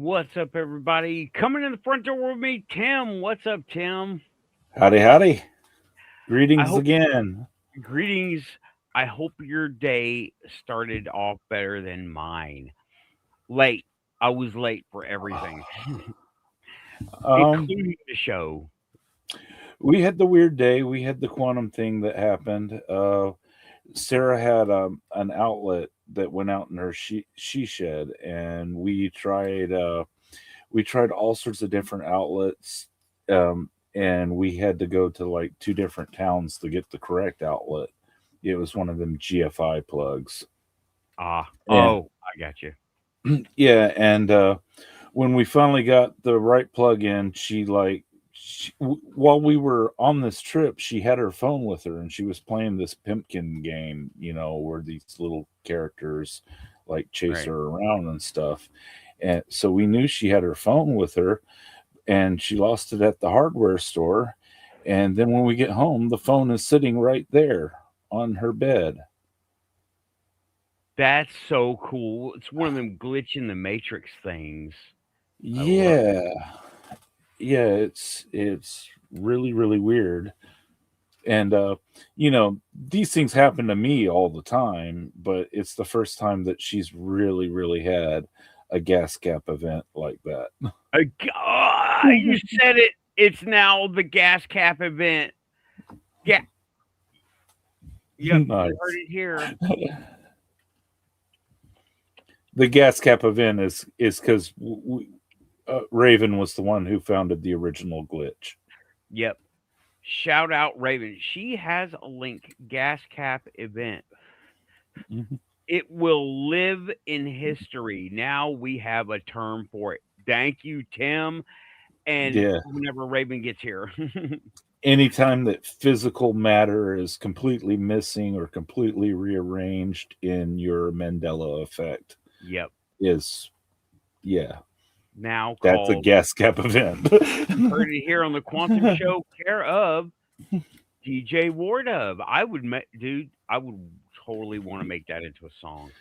What's up, everybody? Coming in the front door with me, Tim. What's up, Tim? Howdy, howdy. I Greetings hope again. greetings. I hope your day started off better than mine. Late. I was late for everything, Um, including the show. we had the weird day. We had the quantum thing that happened. Sarah had an outlet that went out in her she shed, and we tried all sorts of different outlets, and we had to go to like two different towns to get the correct outlet. It was one of them GFI plugs. And I got you. yeah, and when we finally got the right plug in, while we were on this trip, she had her phone with her and she was playing this Pimpkin game, where these little characters like chase Right. her around and stuff. And so we knew she had her phone with her and she lost it at the hardware store. And then when we get home, the phone is sitting right there on her bed. That's so cool. It's one of them glitch in the matrix things. I love it. Yeah. Yeah, it's really, really weird. And these things happen to me all the time, but it's the first time that she's really, really had a gas cap event like that. You said it. It's now the gas cap event. Yeah. Yep. You heard Nice. it here. The gas cap event is because Raven was the one who founded the original glitch. Yep. Shout out Raven. She has a link gas cap event. Mhm. It will live in history. Now we have a term for it. Thank you, Tim. And Yeah. whenever Raven gets here. Anytime that physical matter is completely missing or completely rearranged in your Mandela effect Yep. is, yeah, Now that's a called gas cap event. heard it here on the Quantum Show, care of DJ Wardove. Dude, I would totally want to make that into a song.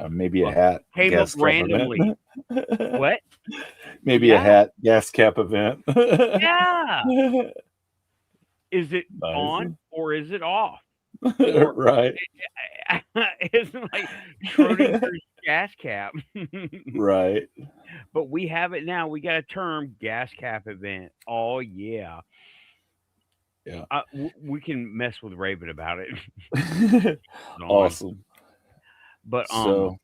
Maybe a Look, hat came up gas cap randomly. event. What? Maybe a Yeah. hat gas cap event. Yeah. Is it Nice. on or is it off? Or Right. it's like Schrodinger's gas cap. Right. But we have it now. We got a term gas cap event. Oh yeah. Yeah. We can mess with Raven about it. On. Awesome. But So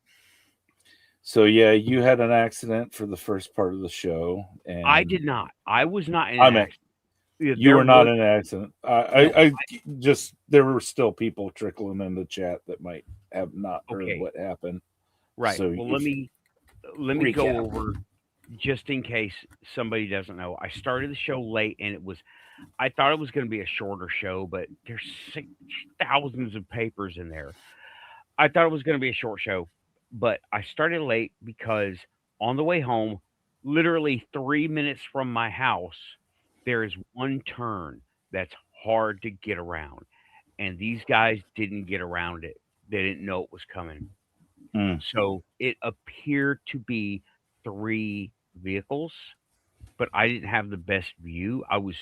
so yeah, you had an accident for the first part of the show, I and did not. I was not in an I mean, accident. Yeah, you there were not was in an accident. no. I just there were still people trickling in the chat that might have not heard Okay. what happened. Right. So Well, if let me go recap. over just in case somebody doesn't know. I started the show late and I thought it was going to be a shorter show, but there's thousands of papers in there. I thought it was going to be a short show, but I started late because on the way home, literally 3 minutes from my house, there is one turn that's hard to get around. And these guys didn't get around it. They didn't know it was coming. Mm, So it appeared to be three vehicles, but I didn't have the best view. I was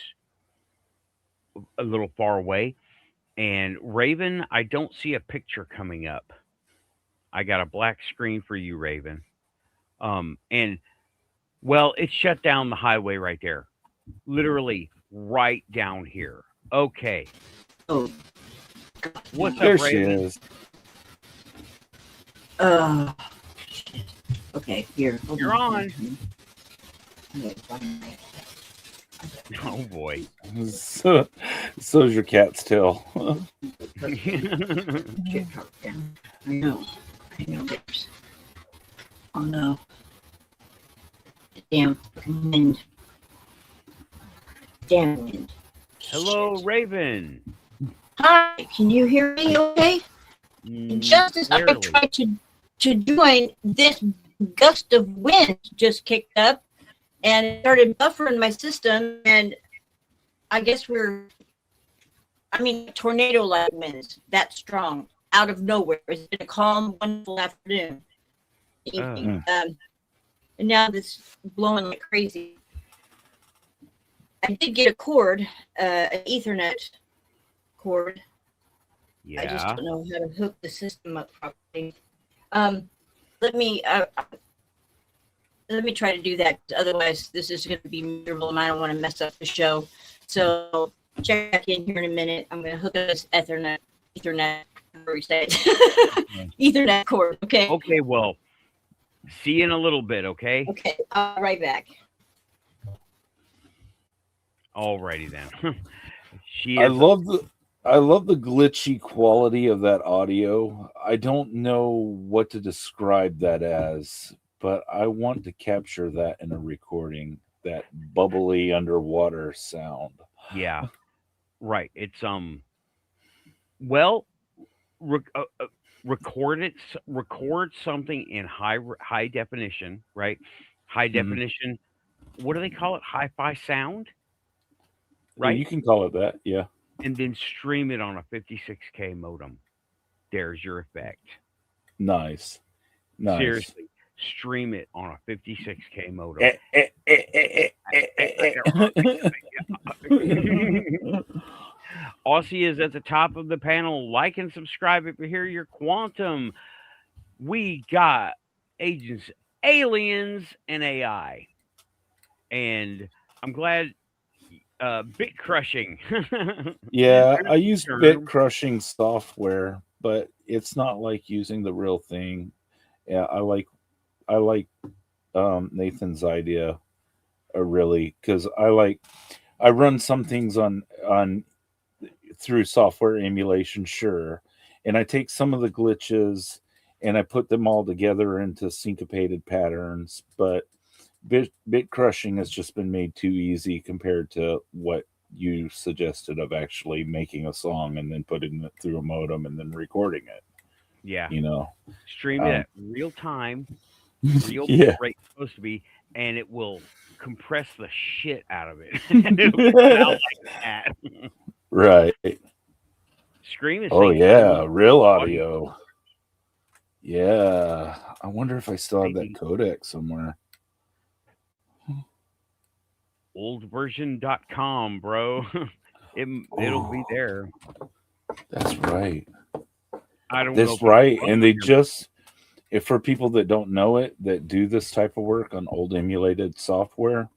a little far away. And Raven, I don't see a picture coming up. I got a black screen for you, Raven. And well, it shut down the highway right there. Literally right down here. Okay. Oh, What's there up, she Raven? is. uh, okay, here. Hold You're on. Okay, fine. Oh boy. So's your cat's tail. Shit, drop down. I know. There's. Oh no. Damn wind. Damn wind. Hello, Raven. Hi, can you hear me okay? Just as I Barely. tried to join, this gust of wind just kicked up and it started buffering my system, and I guess tornado like winds that strong out of nowhere. It's been a calm, wonderful afternoon. Evening. and now this blowing like crazy. I did get a cord, an Ethernet cord. I just Yeah. don't know how to hook the system up properly. Let me try to do that. Otherwise, this is going to be miserable, and I don't want to mess up the show. So check back in here in a minute. I'm going to hook up this Ethernet, however you say it. Ethernet cord. Okay. Okay, well, see you in a little bit, okay? Okay. I'll be right back. Alrighty then. She I is love the glitchy quality of that audio. I don't know what to describe that as, but I want to capture that in a recording, that bubbly underwater sound. yeah. Right. It's well, record it. Record something in high definition, right? High definition. What do they call it? Hi-fi sound, Well, right? you can call it that, yeah. And then stream it on a 56K modem. There's your effect. Nice. Seriously, stream it on a 56K modem. Aussie is at the top of the panel. Like and subscribe if you hear your quantum. We got agents, aliens, and AI. And I'm glad bit crushing. Yeah, I Good use term. bit crushing software, but it's not like using the real thing. Yeah, I like Nathan's idea really, because I run some things on through software emulation, sure, and I take some of the glitches and I put them all together into syncopated patterns, but bit crushing has just been made too easy compared to what you suggested of actually making a song and then putting it through a modem and then recording it. Yeah. You know, Stream it at real time, real yeah, rate supposed to be, and it will compress the shit out of it. And it'll come out like that. right. Scream is Oh saying yeah, real audio. audio. Yeah, I wonder if I still have that Maybe codec somewhere. oldversion.com, bro. It'll be there. That's right. I don't know That's if right. it's And they here. just, if for people that don't know it, that do this type of work on old emulated software,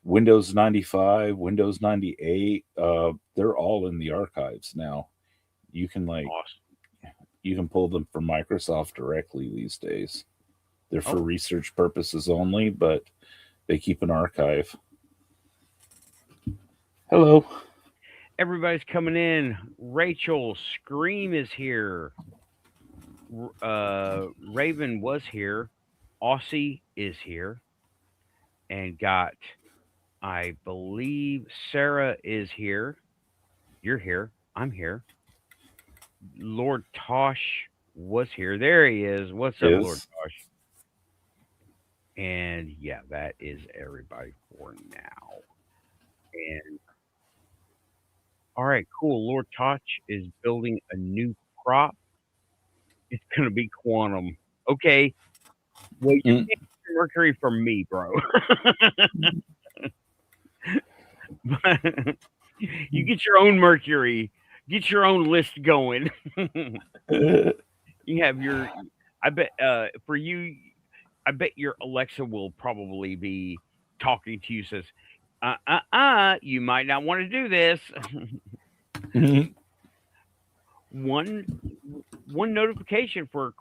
Windows 95, Windows 98, they're all in the archives now. You can Awesome. you can pull them from Microsoft directly these days. They're for Oh. research purposes only, but they keep an archive. Hello. Everybody's coming in. Rachel Scream is here. Raven was here. Aussie is here. And got, I believe Sarah is here. You're here. I'm here. Lord Tosh was here. There he is. What's up, Lord Is Tosh? And yeah, that is everybody for now. And all right, cool. Lord Tosh is building a new crop. It's gonna be quantum. Okay. Well, you Mm. can't get Mercury from me, bro. But you get your own Mercury. Get your own list going. You have your. I bet for you. I bet your Alexa will probably be talking to you. Says, you might not want to do this. one notification for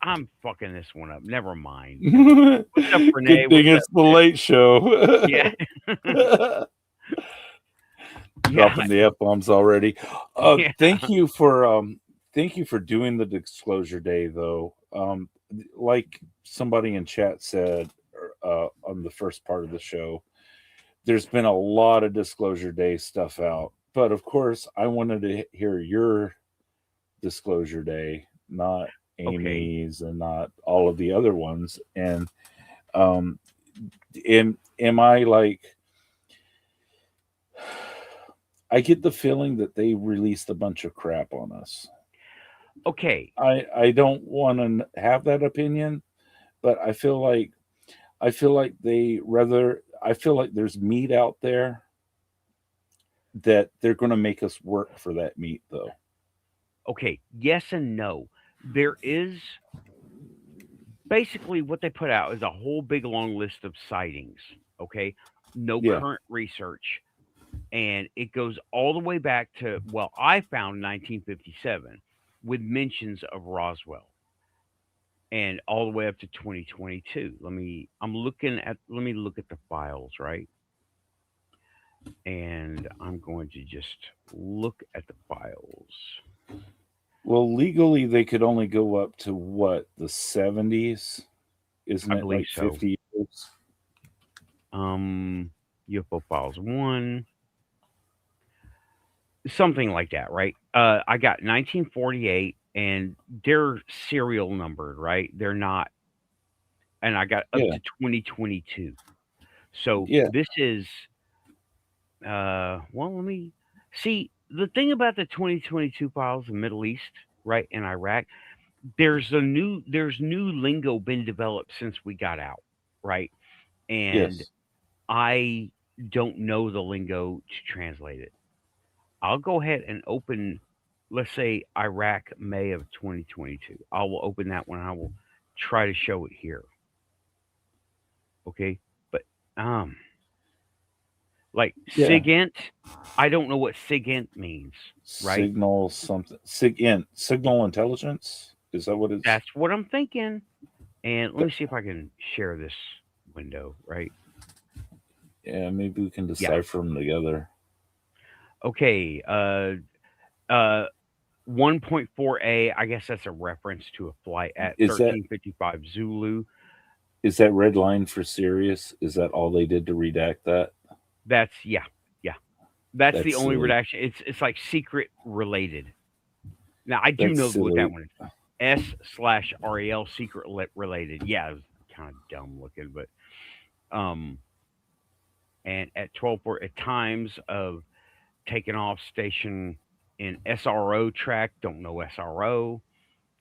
I'm fucking this one up. Never mind. What's up, Renee? Good thing What's it's the late show. Yeah. Dropping the F-bombs already. Yeah. Thank you for doing the disclosure day though. Like somebody in chat said on the first part of the show, there's been a lot of disclosure day stuff out. But of course, I wanted to hear your disclosure day, not Amy's and not all of the other ones. And am I like, I get the feeling that they released a bunch of crap on us. Okay, I don't want to have that opinion, but I feel like they rather I feel like there's meat out there that they're going to make us work for that meat though. okay, yes and no. There is basically what they put out is a whole big long list of sightings. Okay, no Yeah. current research, and it goes all the way back to, well, I found 1957 with mentions of Roswell, and all the way up to 2022. Let me look at the files, right? And I'm going to just look at the files. Well, legally they could only go up to what, the 70s? Isn't I it believe like so. 50 years? Um, UFO Files 1, something like that, right? I got 1948, and they're serial numbered, right? They're not, and I got up Yeah. to 2022. So Yeah. this is, well, let me see. The thing about the 2022 files in Middle East, right, in Iraq, there's new lingo been developed since we got out, right? And Yes. I don't know the lingo to translate it. I'll go ahead and open, let's say, Iraq, May of 2022. I will open that one. I will try to show it here. Okay. But, um, like Yeah. SIGINT, I don't know what SIGINT means, right? Signal something. Signal intelligence? Is that what it's? That's what I'm thinking. And let me see if I can share this window, right? Yeah, maybe we can Yeah. decipher them together. Okay. Uh, 1.4A, I guess that's a reference to a flight at Is that 1355 Zulu. is that red line for Sirius? Is that all they did to redact that? That's, yeah, yeah. That's the That's only silly. redaction. It's like secret related. Now I do That's know what that silly. one is. S/REL secret related. Yeah, it was kind of dumb looking, but um, and at 12 at times of taking off station in SRO track. Don't know SRO.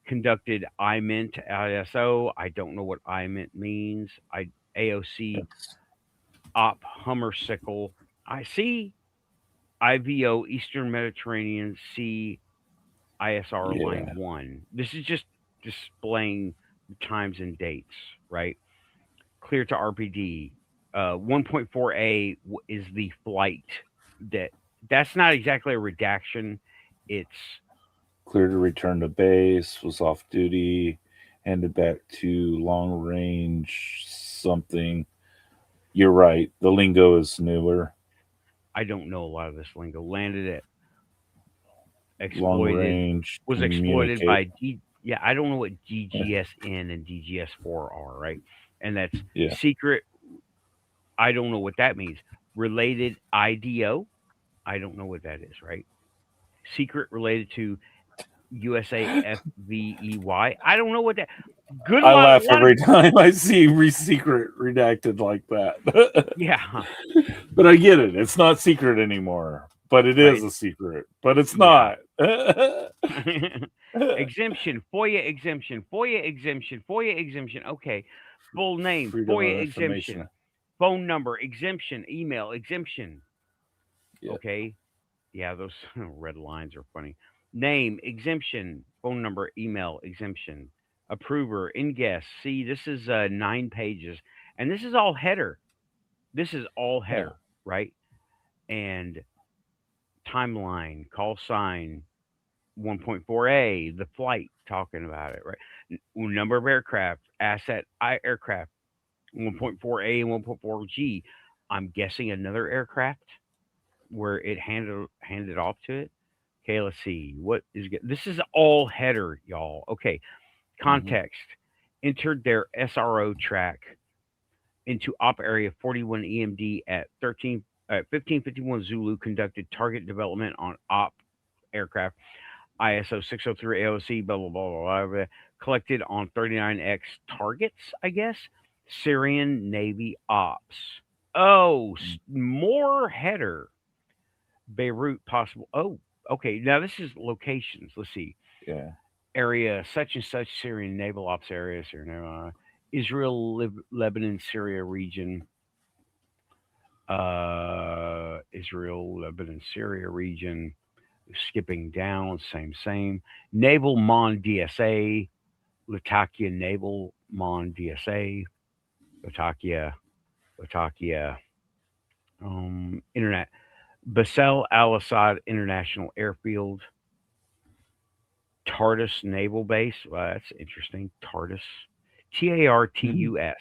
Conducted IMINT ISO. I don't know what IMINT means. I AOC That's op Hummer sickle. I see IVO Eastern Mediterranean Sea ISR line yeah. 1. This is just displaying the times and dates, right? Clear to RPD. 1.4A is the flight that that's not exactly a redaction. It's Clear to return to base. Was off duty. Handed back to long range something. You're right. The lingo is newer. I don't know a lot of this lingo. Landed at Long exploited range was exploited communicate. by D. Yeah, I don't know what DGSN and DGS4 are, right? And that's Yeah. secret. I don't know what that means. Related IDO. I don't know what that is, right? Secret related to USAFVEY. I don't know what that. Good I luck. laugh Lot of every time I see secret redacted like that. yeah, But I get it. It's not secret anymore. But it is right. a secret. But it's Yeah. not. Exemption, FOIA exemption, FOIA exemption, FOIA exemption. Okay. Full name, Freedom of FOIA information. exemption. Phone number, exemption. Email, exemption. Yeah. Okay. Yeah, those red lines are funny. Name, exemption. Phone number, email, exemption. Approver, in guest. See, this is 9 pages. And this is all header. This is all Yeah. header, right? And timeline, call sign, 1.4A, the flight, talking about it, right? Number of aircraft, asset aircraft, 1.4A and 1.4G. I'm guessing another aircraft where it handed off to it. Okay, let's see. This is all header, y'all. Okay, Hmm. context. Entered their SRO track into op area 41 EMD at 1551 Zulu. Conducted target development on op aircraft ISO 603 AOC, blah, blah, blah, blah, blah, collected on 39X targets, I guess. Syrian Navy ops. Oh, more header. Beirut possible. Oh, okay. Now this is locations. Let's see. Yeah. area, such and such Syrian naval ops area, Israel, Lebanon, Syria region, Israel, Lebanon, Syria region. Skipping down, same. Naval Mon DSA, Latakia Naval Mon DSA, Latakia, Internet, Basel Al Assad International Airfield, Tartus Naval Base. Well, that's interesting. Tartus, Tartus,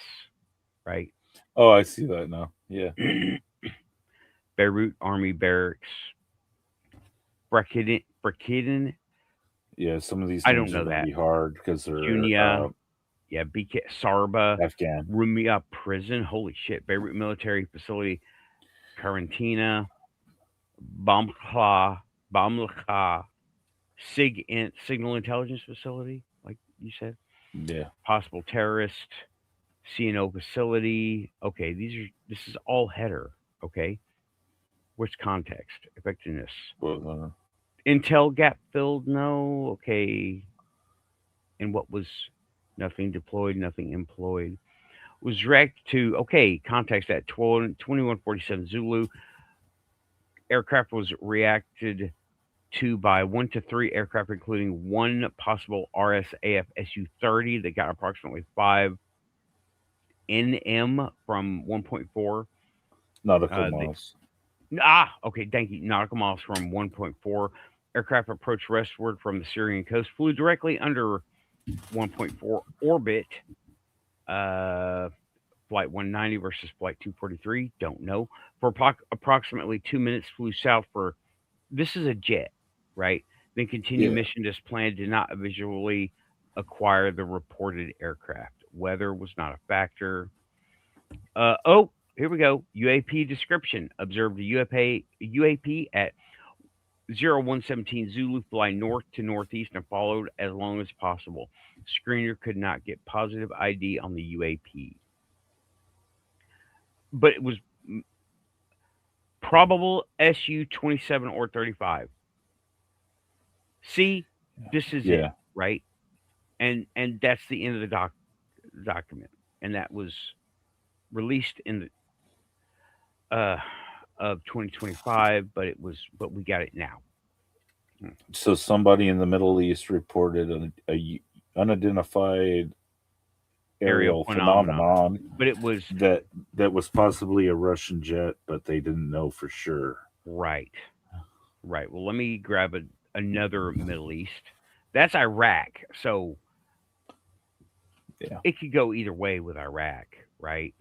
right? Oh, I see that now. Yeah. Beirut Army Barracks, Brekiden. Yeah, some of these I don't names are know going to that. be hard because they're Junia, yeah, BK Sarba, Afghan. Rumia Prison. Holy shit. Beirut Military Facility, Karantina, Bamlakha, Signal Intelligence Facility, like you said. Yeah. Possible terrorist, CNO facility. Okay, this is all header. Okay. What's context? Effectiveness. Well, Intel gap filled? No. Okay. And what was nothing deployed, nothing employed? Was directed to, okay, context at 2147 Zulu. Aircraft was reacted to by 1 to 3 aircraft, including one possible RSAF Su-30 that got approximately 5 NM from 1.4. nautical miles. Okay, thank you. Nautical miles from 1.4. Aircraft approached westward from the Syrian coast, flew directly under 1.4 orbit. Flight 190 versus flight 243, don't know. For approximately 2 minutes, flew south for. This is a jet, right? Then continued mission as planned. Did not visually acquire the reported aircraft. Weather was not a factor. Here we go. UAP description. Observed a UAP at 0117 Zulu, fly north to northeast and followed as long as possible. Screener could not get positive ID on the UAP. But it was probable Su-27 or 35. See, this is it, right? And that's the end of the document, and that was released in the of 2025. But we got it now. So somebody in the Middle East reported a unidentified aerial phenomenon, but it was that was possibly a Russian jet, but they didn't know for sure. Right. Well, let me grab another Middle East. That's Iraq. So it could go either way with Iraq, right?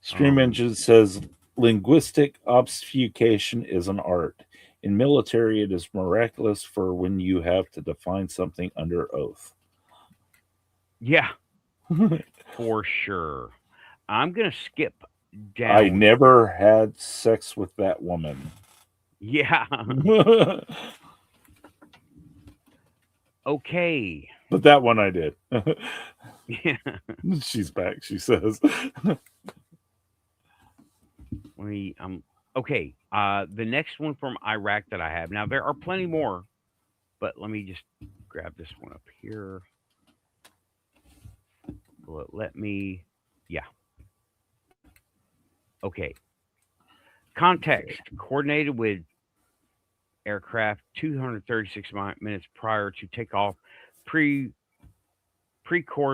Stream Engine says linguistic obfuscation is an art. In military, it is miraculous for when you have to define something under oath. Yeah, for sure. I'm going to skip down. I never had sex with that woman. Yeah. Okay. But that one I did. Yeah. She's back, she says. Okay. The next one from Iraq that I have. Now, there are plenty more, but let me just grab this one up here. Okay. Context. Coordinated with aircraft 236 minutes prior to takeoff. Pre-cord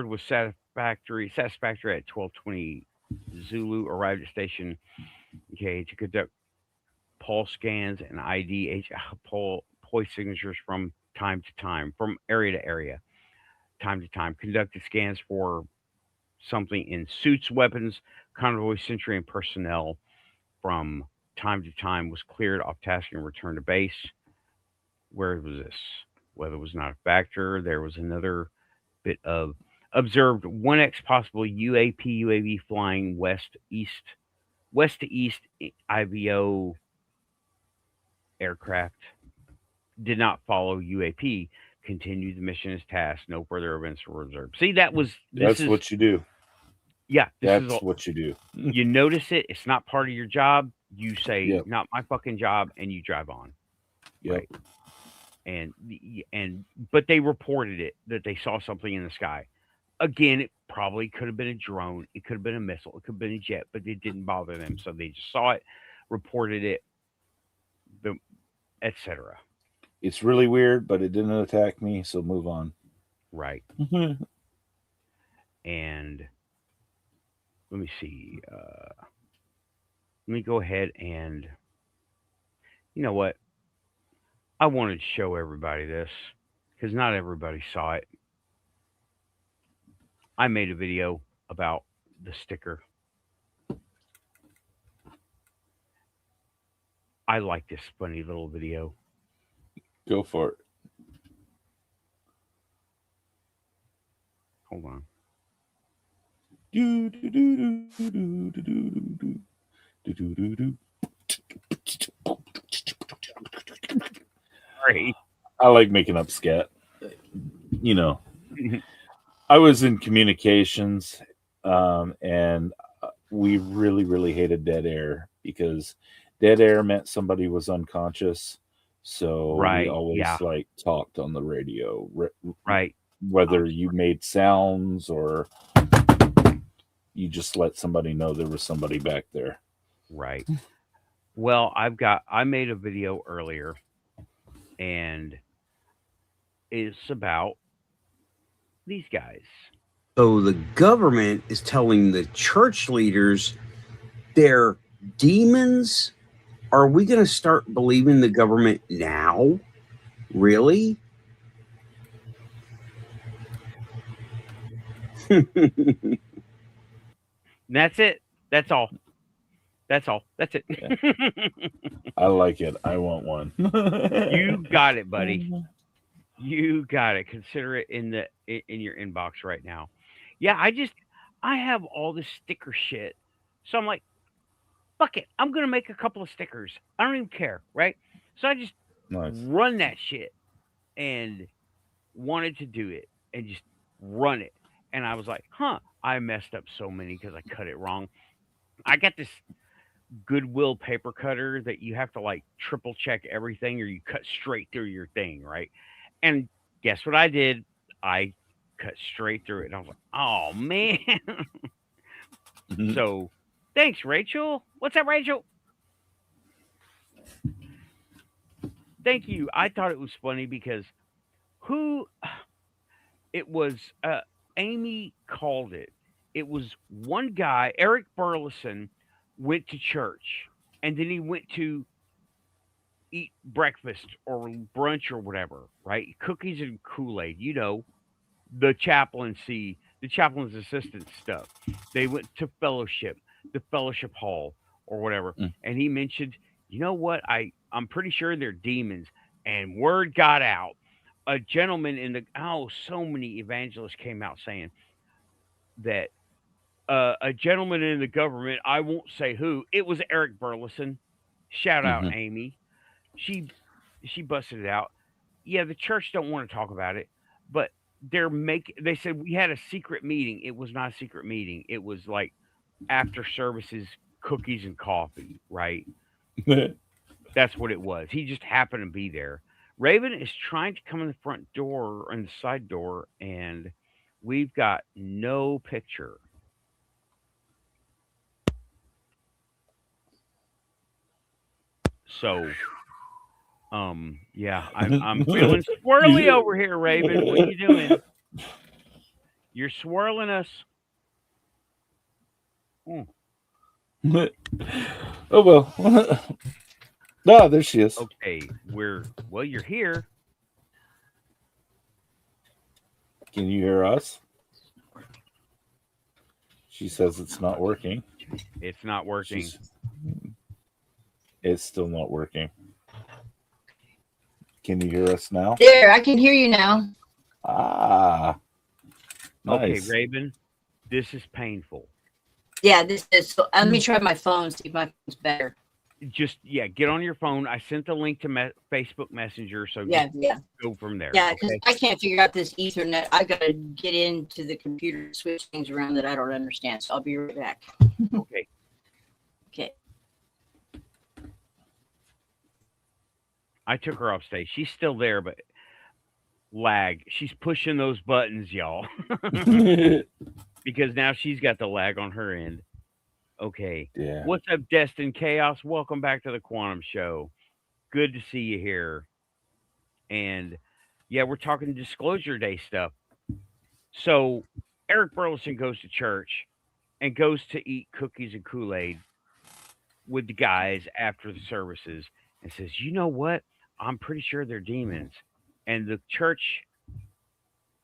was satisfactory at 12:20 Zulu. Arrived at station to conduct pulse scans and ID pulse signatures from time to time, from area to area, time to time. Conducted scans for something in suits, weapons, convoy, sentry, and personnel. From time to time, was cleared off task and returned to base. Where was this? Weather was not a factor. There was another bit of observed 1X possible UAV flying west to east IVO aircraft. Did not follow UAP. Continued the mission as tasked. No further events were observed. See, that's what you do. Yeah, that's what you do. You notice it. It's not part of your job. You say, not my fucking job, and you drive on. Yep. Right. but they reported it that they saw something in the sky. Again, it probably could have been a drone, it could have been a missile, it could have been a jet, but it didn't bother them, so they just saw it, reported it, the etc. It's really weird, but it didn't attack me, so move on. Right. And let me see. Let me go ahead and you know what? I wanted to show everybody this because not everybody saw it. I made a video about the sticker. I like this funny little video. Go for it. Hold on. Do, do, do, do, do, do, do, do, do, do, do, do. Sorry. I like making up scat. You know, I was in communications, and we really hated dead air because dead air meant somebody was unconscious. So Right, we always yeah. like talked on the radio, Right. whether you made sounds or you just let somebody know there was somebody back there. Right. Well, I made a video earlier and it's about these guys. So the government is telling the church leaders they're demons. Are we going to start believing the government now? Really? That's it. That's all. That's all. That's it. I like it. I want one. You got it, buddy. You got it. Consider it in your inbox right now. Yeah, I have all this sticker shit. So I'm like, fuck it. I'm gonna make a couple of stickers. I don't even care, right? So I just Nice. run that shit and wanted to do it and just run it. And I was like, I messed up so many because I cut it wrong. I got this Goodwill paper cutter that you have to like triple check everything or you cut straight through your thing, right? And guess what I did? I cut straight through it. And I was like, oh man. So thanks, Rachel. What's up, Rachel? Thank you. I thought it was funny because it was Amy called it. It was one guy, Eric Burleson, went to church and then he went to eat breakfast or brunch or whatever, right? Cookies and Kool-Aid, the chaplain's assistant stuff. They went to the fellowship hall or whatever. And he mentioned, you know what? I'm pretty sure they're demons. And word got out. A gentleman so many evangelists came out saying that a gentleman in the government, I won't say who, it was Eric Burleson. Shout out Amy. She busted it out. Yeah, the church don't want to talk about it, but they said we had a secret meeting. It was not a secret meeting. It was like after services, cookies and coffee, right? That's what it was. He just happened to be there. Raven is trying to come in the front door and the side door, and we've got no picture. So, yeah, I'm feeling swirly over here, Raven. What are you doing? You're swirling us. Oh well. No, there she is. Okay, you're here. Can you hear us? She says it's not working. It's not working. It's still not working. Can you hear us now? There, I can hear you now. Ah. Okay, Nice. Raven, this is painful. Yeah, this is. So let me try my phone, see if my phone's better. Just get on your phone. I sent the link to Facebook Messenger, so Yeah. go from there. Yeah, because I can't figure out this Ethernet. I got to get into the computer, switch things around that I don't understand. So I'll be right back. Okay. Okay. I took her off stage. She's still there, but lag. She's pushing those buttons, y'all, because now she's got the lag on her end. Okay. Yeah. What's up, Destined Chaos? Welcome back to the Quantum Show. Good to see you here. And yeah, we're talking Disclosure Day stuff. So Eric Burleson goes to church and goes to eat cookies and Kool-Aid with the guys after the services and says, "You know what? I'm pretty sure they're demons." And the church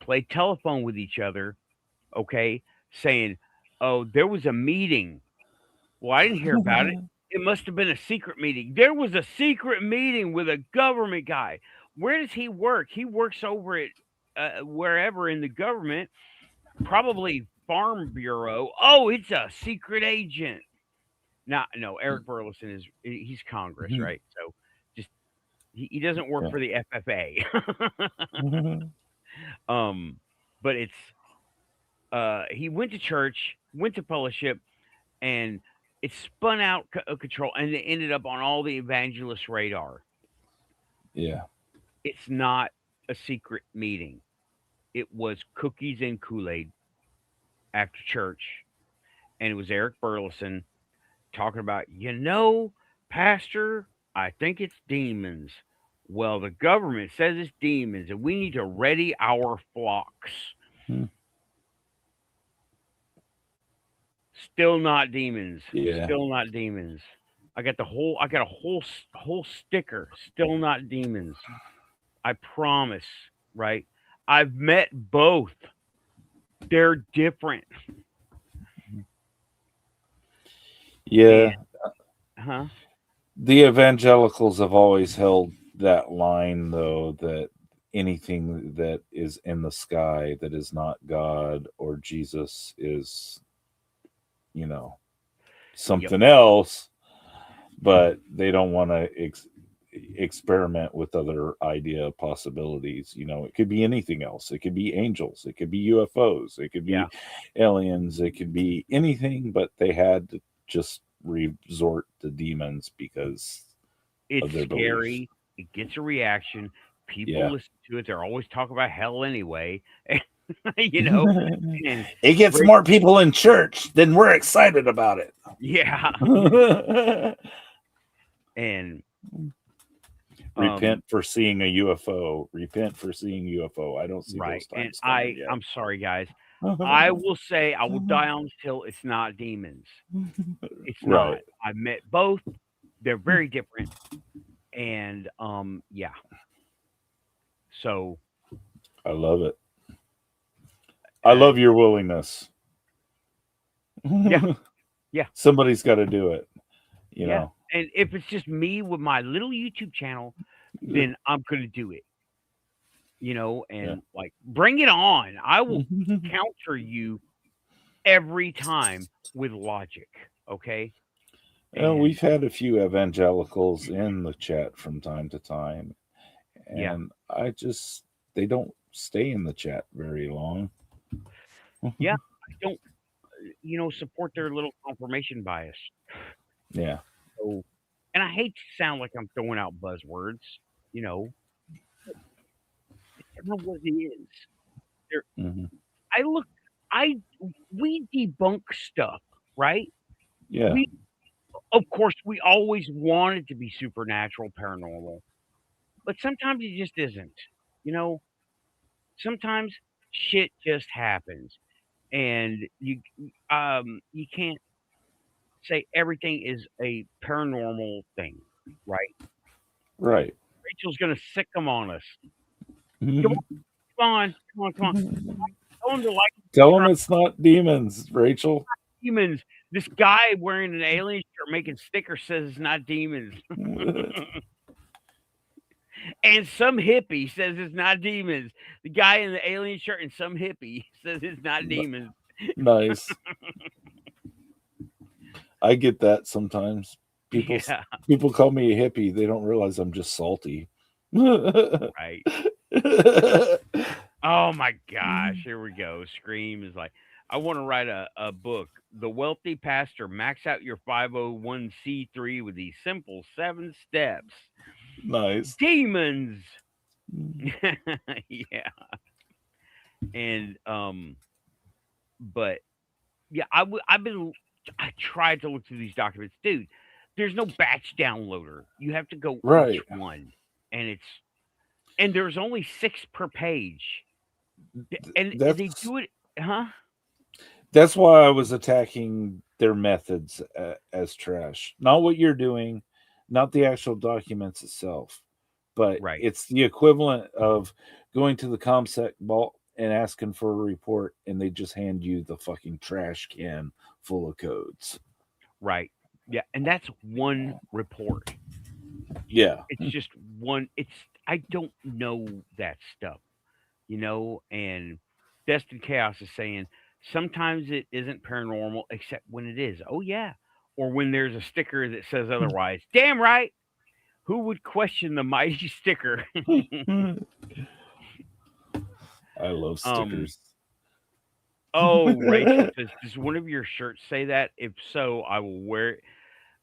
played telephone with each other, okay, saying, "Oh, there was a meeting." Well, I didn't hear about it. It must have been a secret meeting. There was a secret meeting with a government guy. Where does he work? He works over at wherever in the government, probably Farm Bureau. Oh, it's a secret agent. No, Eric Burleson he's Congress, right? So just he doesn't work for the FFA. But it's he went to church, went to fellowship, and it spun out of control, and it ended up on all the evangelist radar. Yeah. It's not a secret meeting. It was cookies and Kool-Aid after church, and it was Eric Burleson talking about, Pastor, I think it's demons. Well, the government says it's demons, and we need to ready our flocks. Still not demons. Yeah. Still not demons. I got a whole sticker. Still not demons. I promise, right? I've met both. They're different. Yeah. Huh? The evangelicals have always held that line, though, that anything that is in the sky that is not God or Jesus is, something else, but they don't want to experiment with other idea possibilities. It could be anything else. It could be angels. It could be UFOs. It could be aliens. It could be anything, but they had to just resort to demons because it's of their scary. beliefs. It gets a reaction. People listen to it. They're always talking about hell anyway. And it gets more people in church than we're excited about it. Yeah. And repent for seeing a UFO. Repent for seeing UFO. I don't see those times coming yet. I'm sorry, guys. I will say I will die on this hill. It's not demons. It's not. I've met both. They're very different. And yeah. So I love it. I love your willingness. Yeah. Yeah. Somebody's got to do it. You know. And if it's just me with my little YouTube channel, then I'm going to do it. And like, bring it on. I will counter you every time with logic. Okay. We've had a few evangelicals in the chat from time to time. And they don't stay in the chat very long. Yeah. I don't, support their little confirmation bias. Yeah. So, and I hate to sound like I'm throwing out buzzwords, it's not what it is. We debunk stuff, right? Yeah. Of course, we always want it to be supernatural, paranormal, but sometimes it just isn't. Sometimes shit just happens, and you can't say everything is a paranormal thing, right? Right. Rachel's gonna sick them on us. Come on. Tell them it's not demons, Rachel. Demons. This guy wearing an alien shirt making stickers says it's not demons. And some hippie says it's not demons. The guy in the alien shirt and some hippie says it's not demons. Nice. I get that sometimes. People call me a hippie. They don't realize I'm just salty. Right. Oh my gosh. Here we go. Scream is like, I want to write a book. The Wealthy Pastor. Max out your 501c3 with these simple 7 steps. Nice. Demons. Yeah. And but yeah, I tried to look through these documents, dude. There's no batch downloader. You have to go each Right. one, and there's only 6 per page, and they That's do it, huh? that's why I was attacking their methods as trash. Not what you're doing, not the actual documents itself, but Right, it's the equivalent of going to the ComSec vault and asking for a report, and they just hand you the fucking trash can full of codes. right, yeah, and that's one report. Yeah. It's just one. I don't know that stuff, and Destined Chaos is saying sometimes it isn't paranormal except when it is. Oh yeah. Or when there's a sticker that says otherwise. Damn right. Who would question the mighty sticker? I love um stickers. oh, Rachel says, does one of your shirts say that? If so, I will wear it.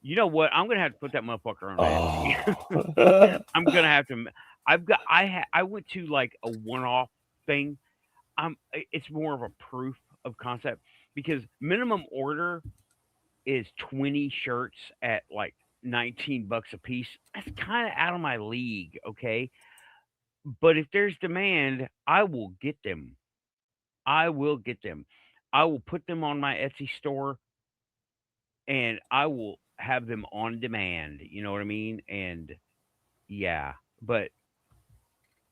You know what? I'm gonna have to put that motherfucker on Etsy. Oh. I'm gonna have to. I went to like a one-off thing. It's more of a proof of concept because minimum order is 20 shirts at like $19 a piece. That's kind of out of my league, okay? But if there's demand, I will get them. I will get them. I will put them on my Etsy store and I will have them on demand. You know what I mean? And yeah, but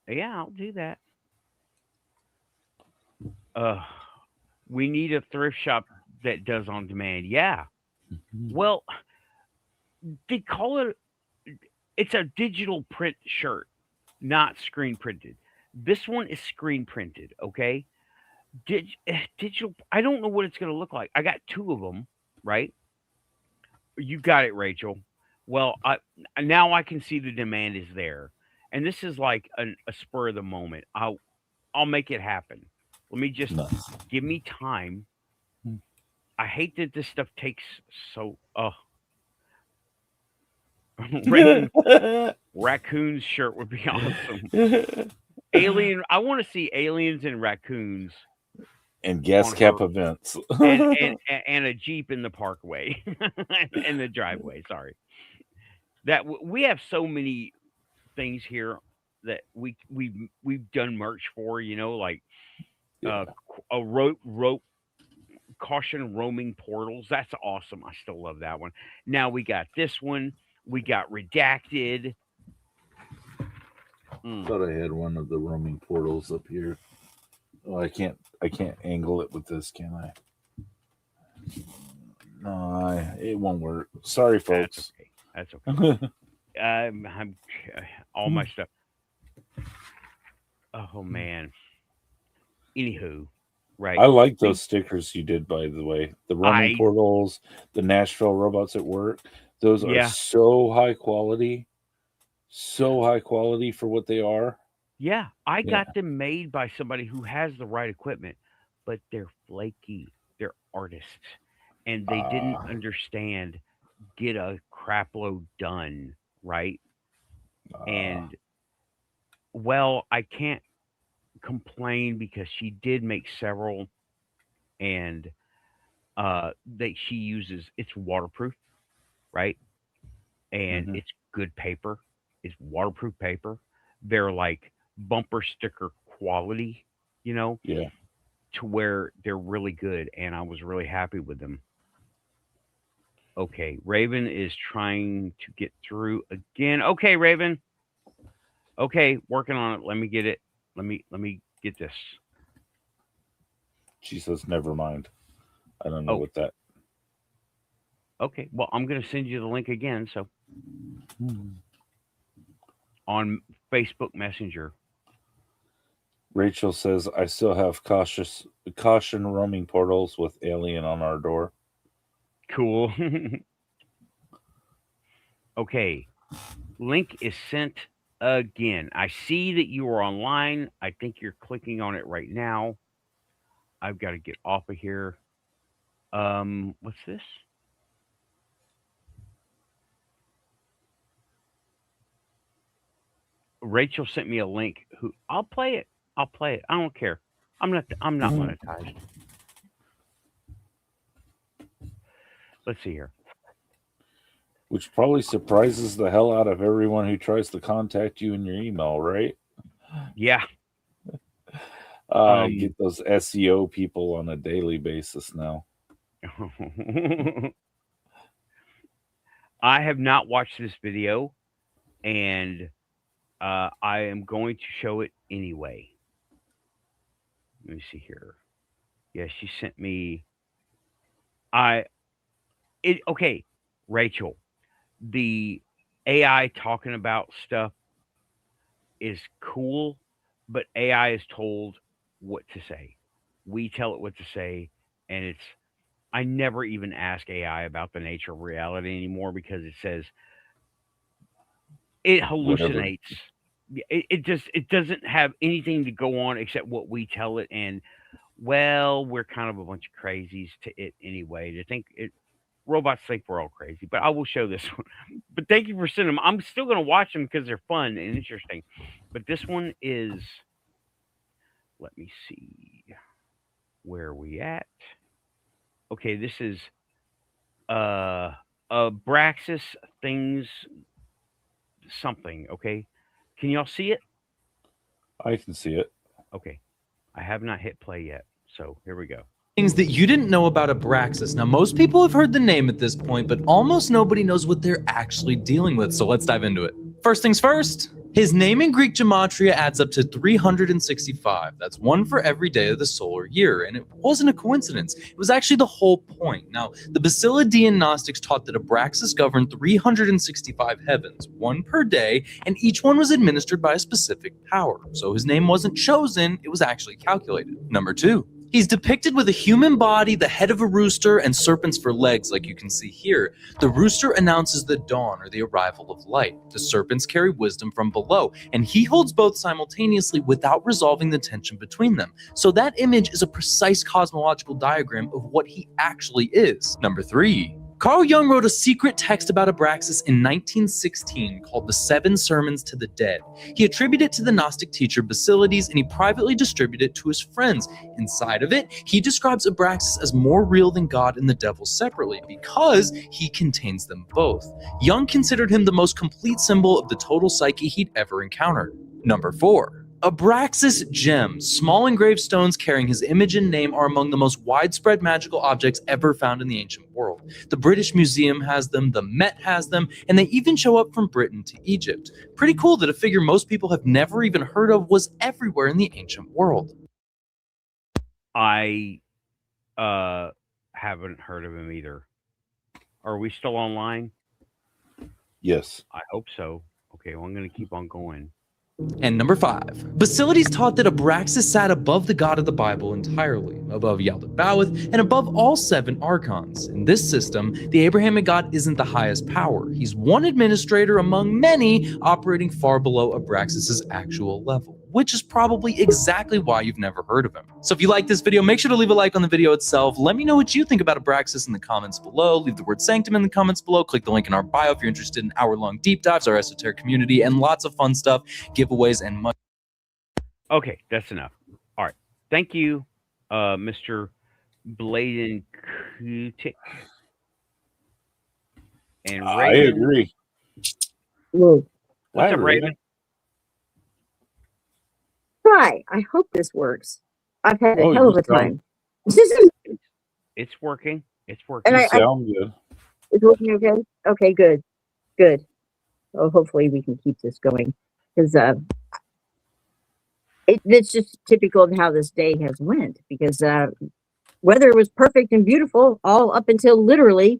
yeah, I'll do that. Uh, we need a thrift shop that does on demand. Yeah. Well, they call it, it's a digital print shirt, not screen printed. This one is screen printed, okay? Digital, I don't know what it's going to look like. I got 2 of them, right? You got it, Rachel. Well, now I can see the demand is there. And this is like a spur of the moment. I'll make it happen. Let me just Nice. give me time. I hate that this stuff takes so Raven raccoon's shirt would be awesome. Alien, I want to see aliens and raccoons And gas on cap her events. and a Jeep in the parkway in the driveway, sorry. We have so many things here that we've done merch for, like Yeah. a rope caution roaming portals. That's awesome. I still love that one. Now we got this one. We got redacted. Thought I had one of the roaming portals up here. Oh, I can't angle it with this, can I? No, it won't work. Sorry, folks. That's okay. I'm all my stuff. Oh man. Anywho, right? I like those stickers you did, by the way. The roaming I portals, the Nashville robots at work. Those are Yeah, so high quality. So high quality for what they are. yeah. I Yeah. got them made by somebody who has the right equipment, but they're flaky. They're artists, and they didn't Ah, understand get a crap load done right. ah. And well, I can't complain because she did make several, and that she uses it's waterproof, right? And Mhm. it's good paper. It's waterproof paper. They're like bumper sticker quality, you know, Yeah. to where they're really good, and I was really happy with them. Okay, Raven is trying to get through again. Okay, Raven. Okay, working on it. Let me get it. Let me get this. She says, never mind. I don't know Oh, what that. okay. Well, I'm gonna send you the link again. So Hmm. on Facebook Messenger. Rachel says, I still have caution roaming portals with alien on our door. Cool. Okay, link is sent again. I see that you are online. I think you're clicking on it right now. I've got to get off of here. What's this? Rachel sent me a link. Who I'll play it. I'll play it. I don't care. I'm not monetized. Let's see here. Which probably surprises the hell out of everyone who tries to contact you in your email, right? Yeah. Get those SEO people on a daily basis now. I have not watched this video, and I am going to show it anyway. Let me see here. Yeah, she sent me. Okay, Rachel. The AI talking about stuff is cool, but AI is told what to say. We tell it what to say, and I never even ask AI about the nature of reality anymore because it says it hallucinates. It doesn't have anything to go on except what we tell it, and well, we're kind of a bunch of crazies to it anyway. To think it robots think we're all crazy, but I will show this one. But thank you for sending them. I'm still going to watch them because they're fun and interesting. But this one is, let me see, where are we at? Okay, this is Abraxas things something. Okay, can y'all see it? I can see it. Okay, I have not hit play yet, so here we go. Things that you didn't know about Abraxas. Now, most people have heard the name at this point, but almost nobody knows what they're actually dealing with, so let's dive into it. First things first, his name in Greek gematria adds up to 365. That's one for every day of the solar year, and it wasn't a coincidence. It was actually the whole point. Now, the Basilidean Gnostics taught that Abraxas governed 365 heavens, one per day, and each one was administered by a specific power. So his name wasn't chosen, it was actually calculated. Number two, he's depicted with a human body, the head of a rooster, and serpents for legs, like you can see here. The rooster announces the dawn or the arrival of light. The serpents carry wisdom from below, and he holds both simultaneously without resolving the tension between them. So that image is a precise cosmological diagram of what he actually is. Number three, Carl Jung wrote a secret text about Abraxas in 1916 called The Seven Sermons to the Dead. He attributed it to the Gnostic teacher Basilides, and he privately distributed it to his friends. Inside of it, he describes Abraxas as more real than God and the devil separately because he contains them both. Jung considered him the most complete symbol of the total psyche he'd ever encountered. Number four, Abraxas gems, small engraved stones carrying his image and name, are among the most widespread magical objects ever found in the ancient world. The British Museum has them, the Met has them, and they even show up from Britain to Egypt. Pretty cool that a figure most people have never even heard of was everywhere in the ancient world. I haven't heard of him either. Are we still online? Yes. I hope so. Okay, well, I'm going to keep on going. And number five, Basilides taught that Abraxas sat above the God of the Bible entirely, above Yaldabaoth, and above all seven archons. In this system, the Abrahamic God isn't the highest power. He's one administrator among many, operating far below Abraxas's actual level, which is probably exactly why you've never heard of him. So if you like this video, make sure to leave a like on the video itself. Let me know what you think about Abraxas in the comments below. Leave the word sanctum in the comments below. Click the link in our bio if you're interested in hour-long deep dives, our esoteric community, and lots of fun stuff, giveaways, and much. Okay, that's enough. All right. Thank you, Mr. Bladen Kutik. And I Raven. agree. Whoa. What's Hi, up, Raven? Hi, I hope this works. I've had a Oh, hell you of a sound- time. It's It's working. It's working. And You sound good. working okay? Okay, good. Good. Well, hopefully we can keep this going. Because it's just typical of how this day has went. Because weather was perfect and beautiful all up until literally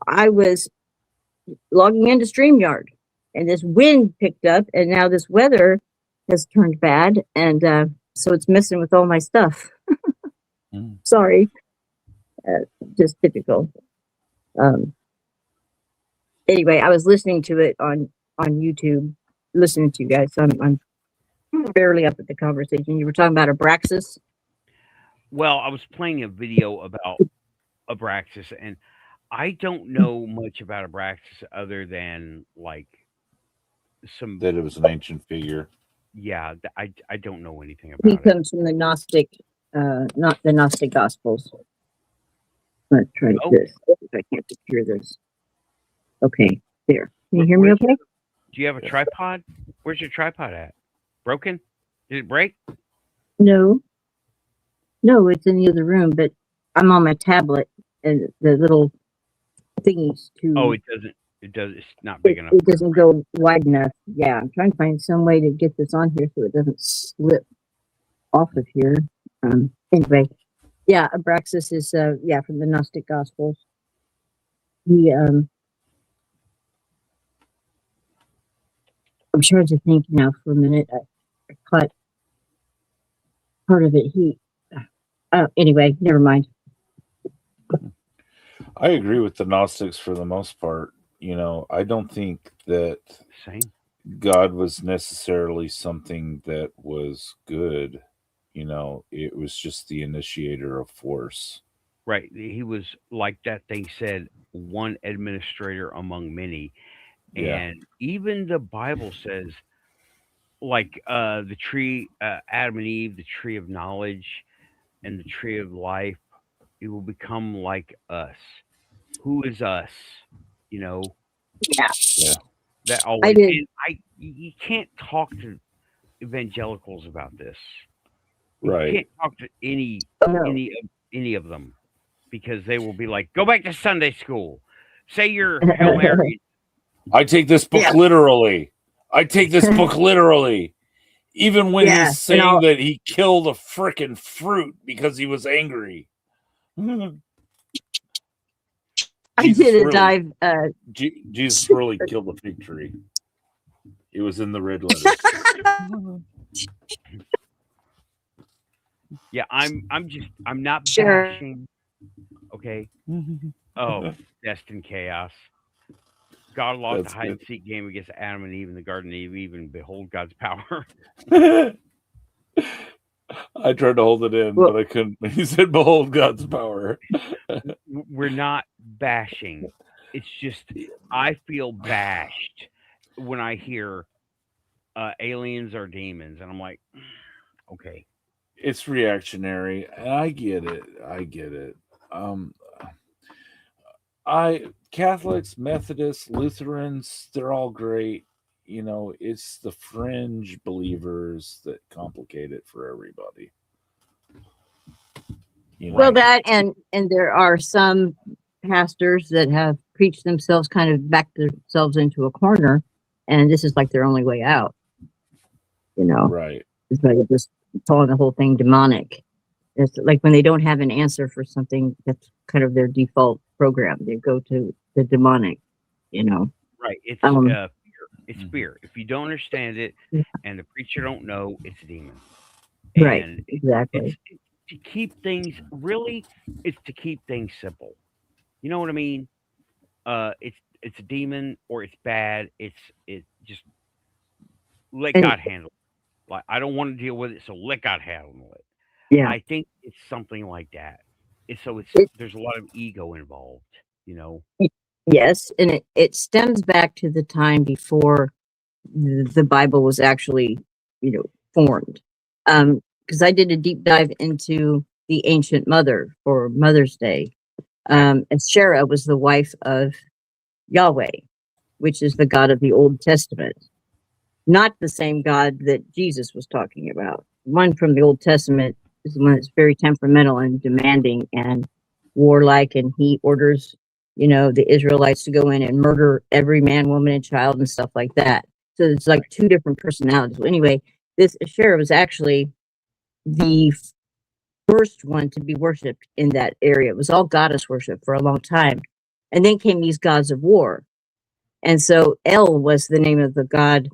I was logging into StreamYard. And this wind picked up, and now this weather has turned bad, and so it's messing with all my stuff. Sorry, just typical. Anyway, I was listening to it on YouTube, listening to you guys. So I'm barely up at the conversation. You were talking about Abraxas. Well, I was playing a video about Abraxas, and I don't know much about Abraxas other than, like, some That it was an ancient figure. yeah. I don't know anything He about it. comes from the Gnostic, not the Gnostic Gospels. Let's try Oh. this. If I can't secure this. Okay, there. Can you hear me Where's okay? Do you have a tripod? Where's your tripod at? Broken? Did it break? No. No, it's in the other room, but I'm on my tablet and the little thingies to. Oh, it doesn't. It does. It's not big enough. It doesn't go wide enough. Yeah, I'm trying to find some way to get this on here so it doesn't slip off of here. Anyway, yeah, Abraxas is from the Gnostic Gospels. He I'm trying to think now for a minute. I caught part of it. Anyway, never mind. I agree with the Gnostics for the most part. I don't think that Same. God was necessarily something that was good. It was just the initiator of force. Right. He was like that thing said, one administrator among many. Yeah. And even the Bible says, like the tree, Adam and Eve, the tree of knowledge and the tree of life, it will become like us. Who is us? Yeah. That always. did. And you can't talk to evangelicals about this. Right. You can't talk to any No. any of them because they will be like, "Go back to Sunday school. Say your Hail Mary." I take this book literally. I take this book literally. Even when he's saying that he killed a frickin' fruit because he was angry. I did a dive. Jesus really killed the fig tree. It was in the red letters. Yeah, I'm not Sure. bashing. Okay. Oh, destined chaos. God lost That's the hide and good. seek game against Adam and Eve in the Garden of Eve, and behold God's power. I tried to hold it in, but I couldn't. He said, "Behold God's power." We're not bashing. It's just I feel bashed when I hear aliens are demons, and I'm like, okay. It's reactionary, and I get it. Catholics, Methodists, Lutherans, they're all great. It's the fringe believers that complicate it for everybody. Well, that and there are some pastors that have preached themselves, kind of backed themselves into a corner, and this is like their only way out. Right. It's like just calling the whole thing demonic. It's like when they don't have an answer for something, that's kind of their default program. They go to the demonic. Right. It's fear. It's fear. If you don't understand it, and the preacher don't know, it's a demon. Right. And Exactly. to keep things it's to keep things simple. You know what I mean? It's a demon or it's bad. It just let God handle it. Like I don't want to deal with it, so let God handle it. Yeah. I think it's something like that. There's a lot of ego involved. Yes, and it stems back to the time before the Bible was actually, formed. Because I did a deep dive into the ancient mother for Mother's Day. And Sarah was the wife of Yahweh, which is the God of the Old Testament. Not the same God that Jesus was talking about. One from the Old Testament is the one that's very temperamental and demanding and warlike, and he orders, the Israelites to go in and murder every man, woman, and child and stuff like that. So it's like two different personalities. Well, anyway, this Asherah was actually the first one to be worshipped in that area. It was all goddess worship for a long time. And then came these gods of war. And so El was the name of the god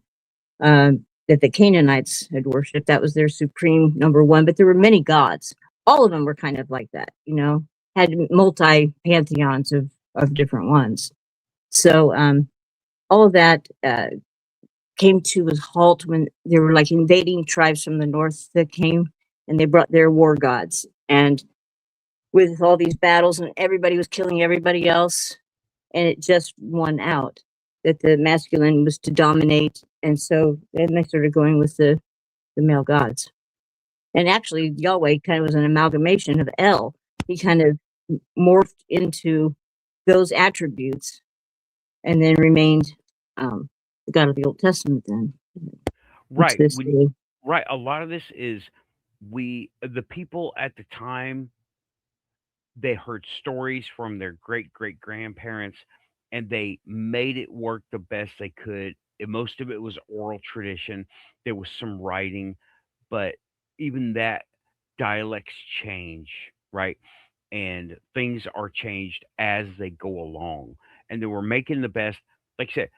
that the Canaanites had worshipped. That was their supreme number one. But there were many gods. All of them were kind of like that, had multi-pantheons of different ones. So all of that came to a halt when there were like invading tribes from the north that came, and they brought their war gods. And with all these battles, and everybody was killing everybody else, and it just won out that the masculine was to dominate And so then they started going with the male gods. And actually, Yahweh kind of was an amalgamation of El. He kind of morphed into those attributes and then remained the God of the Old Testament then. Right. This day. Right. A lot of this is the people at the time, they heard stories from their great great grandparents and they made it work the best they could. And most of it was oral tradition. There was some writing, but even that, dialects change, right? And things are changed as they go along. And they were making the best, like I said,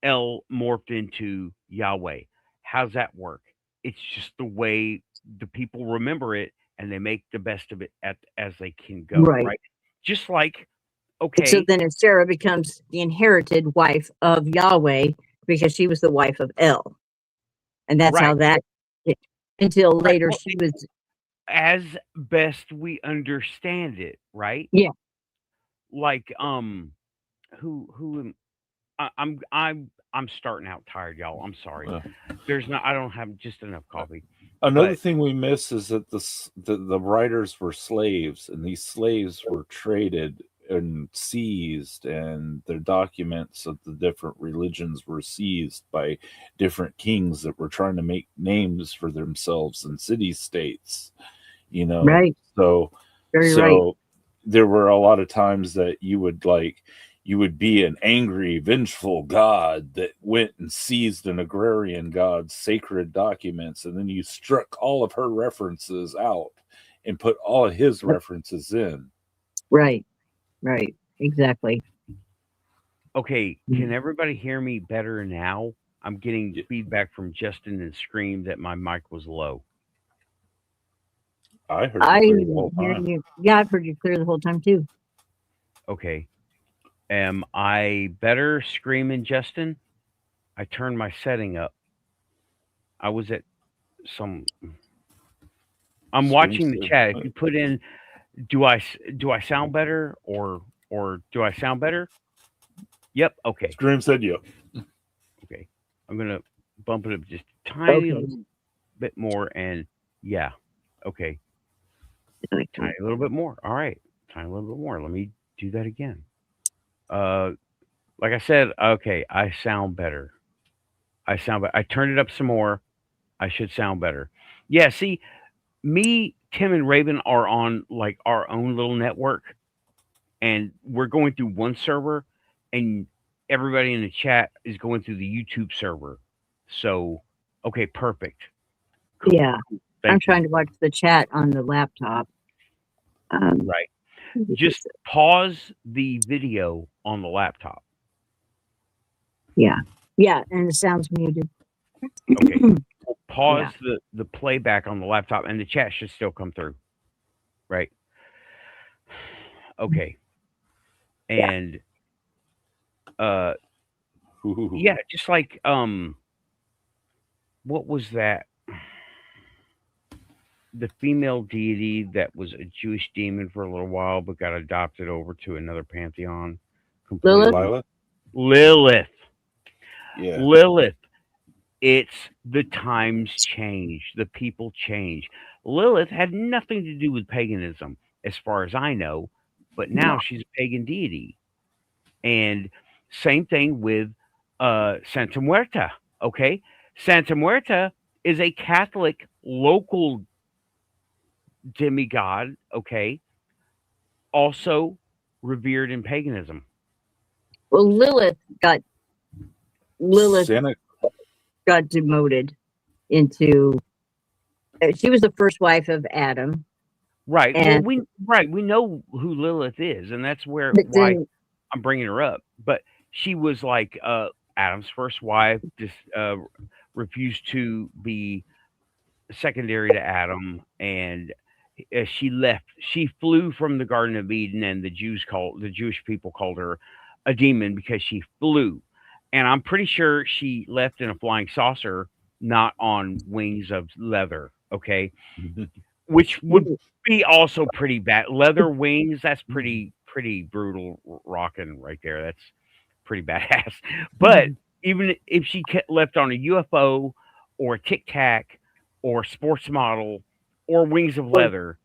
El morphed into Yahweh. How's that work? It's just the way the people remember it, and they make the best of it as they can go, Right. right? Just like, And so okay, then Sarah becomes the inherited wife of Yahweh because she was the wife of El. And that's how right, until right. later Well, she was, as best we understand it, right? yeah. Like, who I'm starting out tired, y'all. I'm sorry. Uh, I don't have just enough coffee. Another But thing we miss is that the writers were slaves, and these slaves were traded and seized, and their documents of the different religions were seized by different kings that were trying to make names for themselves in city states. Right. So Very right. there were a lot of times that you would be an angry, vengeful god that went and seized an agrarian god's sacred documents, and then you struck all of her references out and put all of his references in. Right. Right. Exactly. okay, can everybody hear me better now? I'm getting feedback from Justin and Scream that my mic was low. I heard I you clear the whole hear time. you. Yeah, I've heard you clear the whole time too. Okay. Am I better, Screaming Justin? I turned my setting up. I was at some. I'm watching the Screams chat. If you put in, do I sound better or do I sound better? Yep. Okay. Scream said you. Okay. I'm gonna bump it up just a tiny Okay. little bit more, and yeah. Okay. Okay. Tiny little bit more. All right. Tiny little bit more. Let me do that again. Like I said, okay, I sound better. I sound better. I turned it up some more. I should sound better. Yeah, see, me, Tim, and Raven are on like our own little network, and we're going through one server, and everybody in the chat is going through the YouTube server. So, okay, perfect. Cool. Yeah. I'm Thank you. trying to watch the chat on the laptop. Right. Just pause the video on the laptop. Yeah. Yeah. And the sound's muted. Okay. Pause the playback on the laptop, and the chat should still come through. Right. Okay. And yeah, just like what was that? The female deity that was a Jewish demon for a little while, but got adopted over to another pantheon. Lilith? Lilith. Yeah. Lilith. It's the times change. The people change. Lilith had nothing to do with paganism, as far as I know, but now she's a pagan deity. And same thing with Santa Muerta. Okay. Santa Muerta is a Catholic local demigod, okay, also revered in paganism. Well, Lilith got Santa. demoted into. She was the first wife of Adam. Right. And, well, we know who Lilith is, and that's why I'm bringing her up. But she was like Adam's first wife. Just refused to be secondary to Adam, and she left. She flew from the Garden of Eden, and the Jewish people called her a demon because she flew. And I'm pretty sure she left in a flying saucer, not on wings of leather. Okay, which would be also pretty bad. Leather wings. That's pretty brutal rocking right there. That's pretty badass. But even if she left on a UFO or a Tic Tac or sports model or wings of leather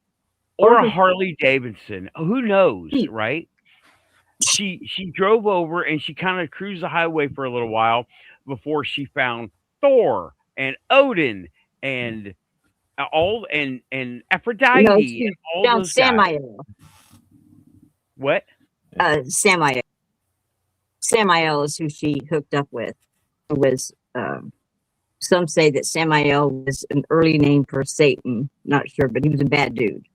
or a Harley Davidson, who knows, right? She drove over and she kind of cruised the highway for a little while before she found Thor and Odin and No, Aphrodite she and all found those guys. Samael. What? Samael. Samael is who she hooked up with. It was some say that Samael was an early name for Satan. Not sure, but he was a bad dude.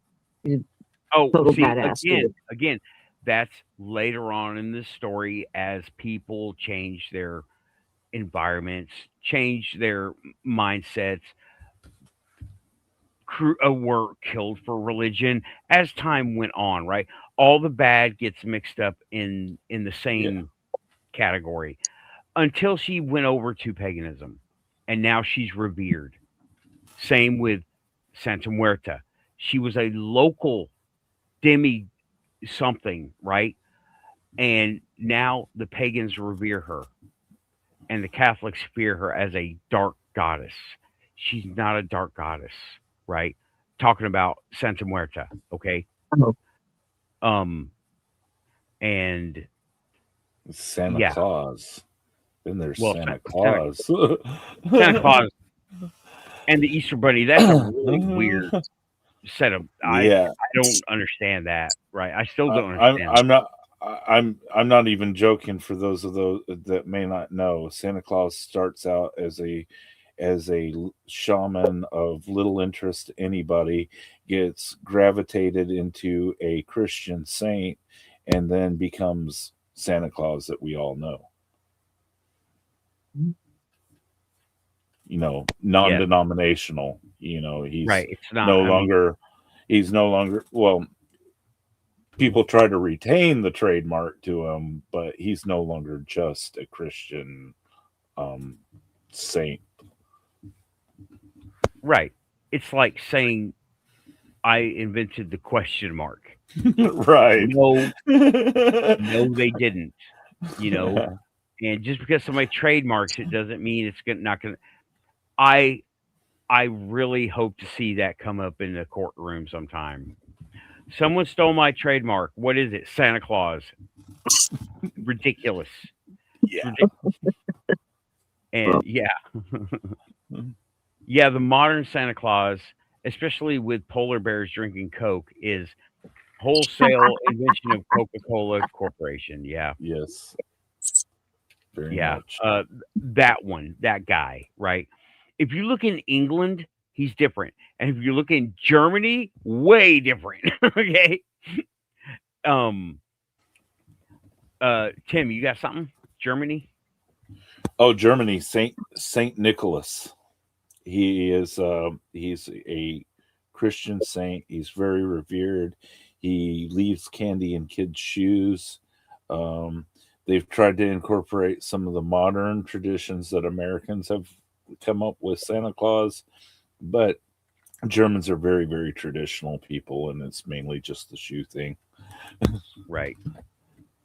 He was total See, badass dude. again, that's later on in the story as people change their environments, change their mindsets, were killed for religion as time went on, right? All the bad gets mixed up in the same category until she went over to paganism, and now she's revered. Same with Santa Muerta. She was a local demi something, right? And now the pagans revere her, and the Catholics fear her as a dark goddess. She's not a dark goddess, right? Talking about Santa Muerta, okay? Oh. And Santa Claus. Then there's Well, Santa Claus. Santa Claus and the Easter Bunny. That's a really weird set of. I don't understand that. Right? I still don't understand. I'm not even joking. For those of those that may not know, Santa Claus starts out as a shaman of little interest to anybody, gets gravitated into a Christian saint, and then becomes Santa Claus that we all know. You know, non-denominational. You know, he's right. It's not no longer. He's no longer. Well, people try to retain the trademark to him, but he's no longer just a Christian saint. Right. It's like saying I invented the question mark. Right. No, they didn't. You know, and just because somebody trademarks it doesn't mean it's not going to. I really hope to see that come up in the courtroom sometime. Someone stole my trademark. What is it? Santa Claus. Ridiculous. Yeah. Ridiculous. And yeah, the modern Santa Claus, especially with polar bears drinking Coke, is wholesale invention of Coca-Cola Corporation. Yeah. Yes. Very Yeah. much. That guy, right? If you look in England, he's different. And if you look in Germany, way different. Okay. Tim, you got something? Germany? Oh, Germany, Saint Nicholas. He is he's a Christian saint. He's very revered. He leaves candy in kids' shoes. They've tried to incorporate some of the modern traditions that Americans have come up with Santa Claus, but Germans are very, very traditional people, and it's mainly just the shoe thing. Right.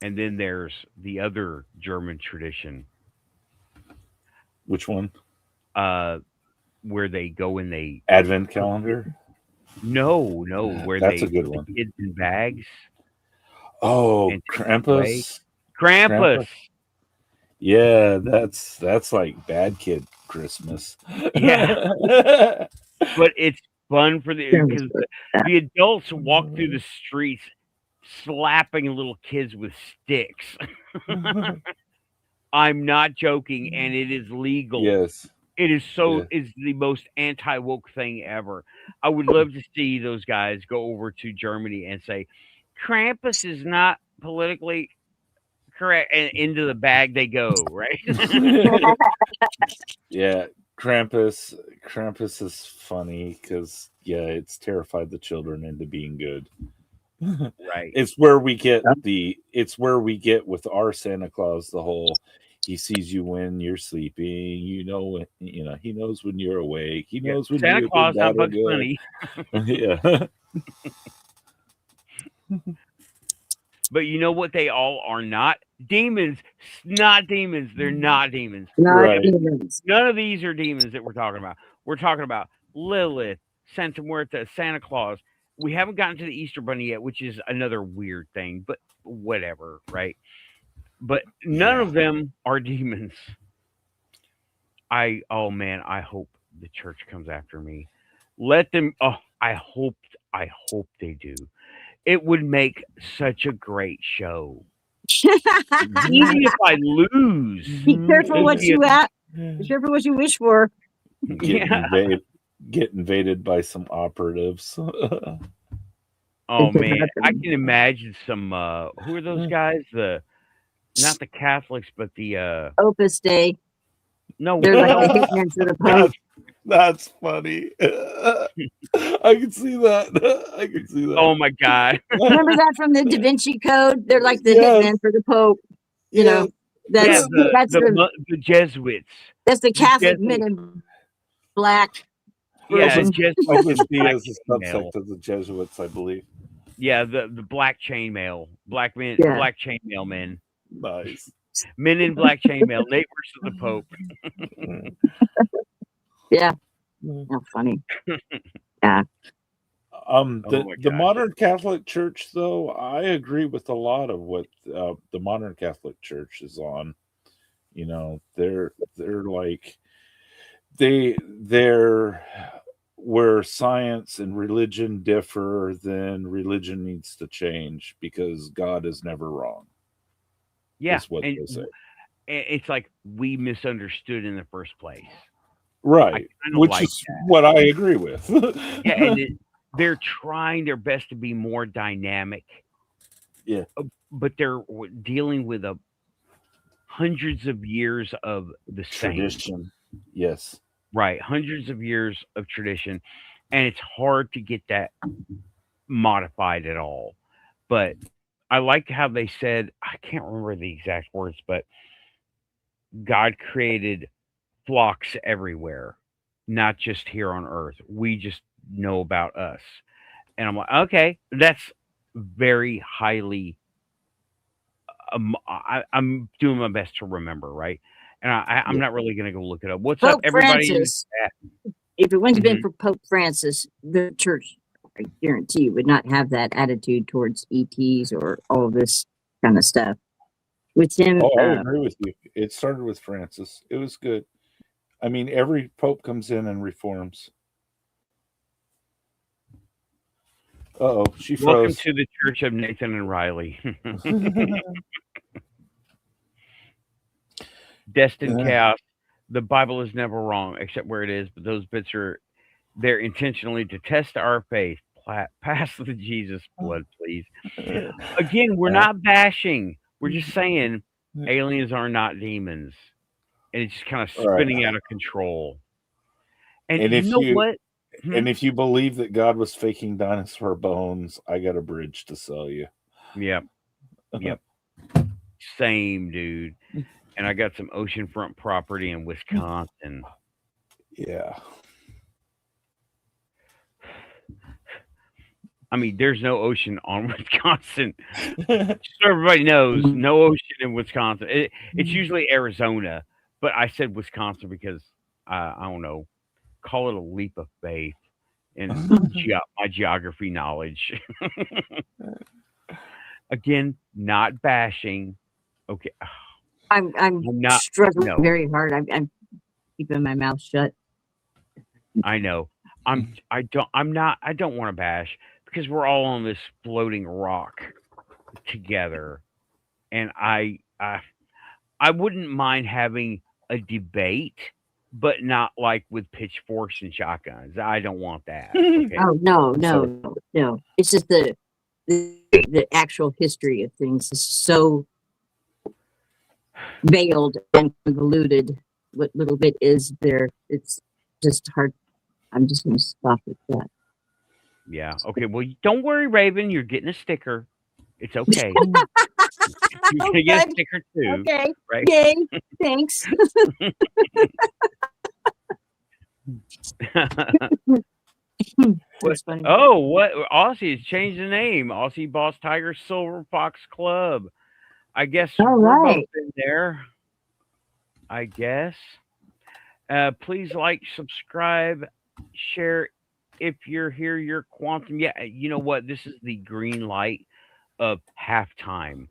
And then there's the other German tradition. Which one? Where they go and they Advent calendar? No, where That's they a good put one. the kids in bags. Oh, and Krampus. Krampus. Yeah, that's like bad kid Christmas. Yeah. But it's fun for because the adults walk through the streets slapping little kids with sticks. I'm not joking, and it is legal. Yes. It is is the most anti-woke thing ever. I would love to see those guys go over to Germany and say, Krampus is not politically correct, and into the bag they go, right? Yeah, Krampus is funny because it's terrified the children into being good. Right. It's where we get with our Santa Claus the whole he sees you when you're sleeping, he knows when you're awake, he knows when Santa you're Claus, bad not or Bugs good. Bunny. Yeah. But you know what? They all are not demons. Not demons. They're not demons. Not Right. demons. None of these are demons that we're talking about. We're talking about Lilith, Santa Muerta, Santa Claus. We haven't gotten to the Easter Bunny yet, which is another weird thing, but whatever, right? But none of them are demons. Oh man, I hope the church comes after me. Let them. Oh, I hope they do. It would make such a great show. Even if I lose, Be careful it what would be you at. Be careful what you wish for. Get invaded by some operatives. Oh man, I can imagine some. Who are those guys? Not the Catholics, but the Opus Dei. no, They're like the no. hitmen for the Pope. That's funny. I can see that. I can see that. Oh my god. Remember that from the Da Vinci Code? They're like the Yes. hitmen for the Pope. You Yes. know, that's the Jesuits. that's the Catholic Jesuits. men in black. Yeah, version. Jesuits. Opus Dei Black is a chainmail. subsect of the Jesuits, I believe. Yeah, the black chainmail, black men, Yeah. black chainmail men, Nice. men in black chainmail, neighbors of the Pope. Yeah. How funny. The my the gosh. modern Catholic Church, though, I agree with a lot of what the modern Catholic Church is on. You know, they're like they're where science and religion differ, then religion needs to change because God is never wrong. Yeah, Is what and they say. it's like we misunderstood in the first place. Right, kinda which like is what I agree with. Yeah, and they're trying their best to be more dynamic. Yeah. But they're dealing with hundreds of years of the same. Tradition, yes. Right, hundreds of years of tradition, and it's hard to get that modified at all. But I like how they said, I can't remember the exact words, but God created flocks everywhere, not just here on Earth. We just know about us. And I'm like, okay, that's very highly. I'm doing my best to remember, right? And I'm not really going to go look it up. What's up, Pope everybody? Francis. If it wouldn't have been Mhm. for Pope Francis, the church, I guarantee, would not have that attitude towards ETs or all this kind of stuff. With him, Oh, I agree with you. It started with Francis. It was good. I mean, every pope comes in and reforms. Uh-oh, she Welcome froze. to the Church of Nathan and Riley. Destined Yeah. chaos. The Bible is never wrong, except where it is, but those bits are there intentionally to test our faith. Pass the Jesus blood, please. Again, we're not bashing. We're just saying aliens are not demons. And it's just kind of spinning out of control. And And you if know you- what? And if you believe that God was faking dinosaur bones, I got a bridge to sell you. Yep. Yep. Same, dude. And I got some oceanfront property in Wisconsin. Yeah. I mean, there's no ocean on Wisconsin. So everybody knows, no ocean in Wisconsin. It's usually Arizona, but I said Wisconsin because I don't know, call it a leap of faith in my geography knowledge. Again, not bashing. Okay, I'm not struggling no. very hard. I'm keeping my mouth shut. I know. I don't want to bash because we're all on this floating rock together, and I wouldn't mind having a debate, but not like with pitchforks and shotguns. I don't want that. Okay? Oh no. It's just the actual history of things is so veiled and convoluted. What little bit is there, it's just hard. I'm just going to stop at that. Yeah. Okay. Well, don't worry, Raven. You're getting a sticker. It's okay. You're gonna get a sticker too. Okay. Right? Yay. Thanks. That's funny. Oh, what? Aussie has changed the name. Aussie Boss Tiger Silver Fox Club. I guess All we're both right. in there. I guess. Please like, subscribe, share. If you're here, you're quantum. Yeah, you know what? This is the green light of halftime.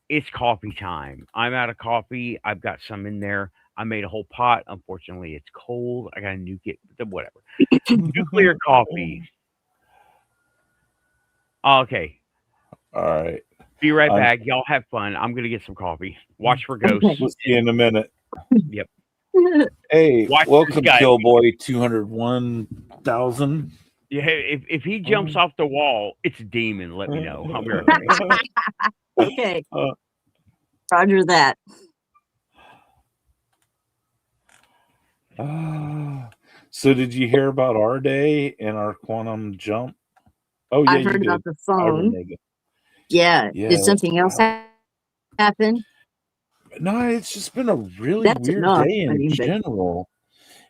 It's coffee time. I'm out of coffee. I've got some in there. I made a whole pot. Unfortunately, it's cold. I got to nuke it. Whatever. Nuclear coffee. Okay. All right. Be right I'm- back. Y'all have fun. I'm going to get some coffee. Watch for ghosts. We'll see you in a minute. Yep. Hey, Watch welcome, this guy. Killboy 201,000. Yeah, if he jumps off the wall, it's a demon. Let me know. I'll be right back. Okay. Uh, Roger that. So did you hear about our day and our quantum jump? Oh yeah, I've heard you about did. the phone. Rebekah. Yeah. Yeah. Did something else happen? No, it's just been a really That's weird enough. day in I mean, but general.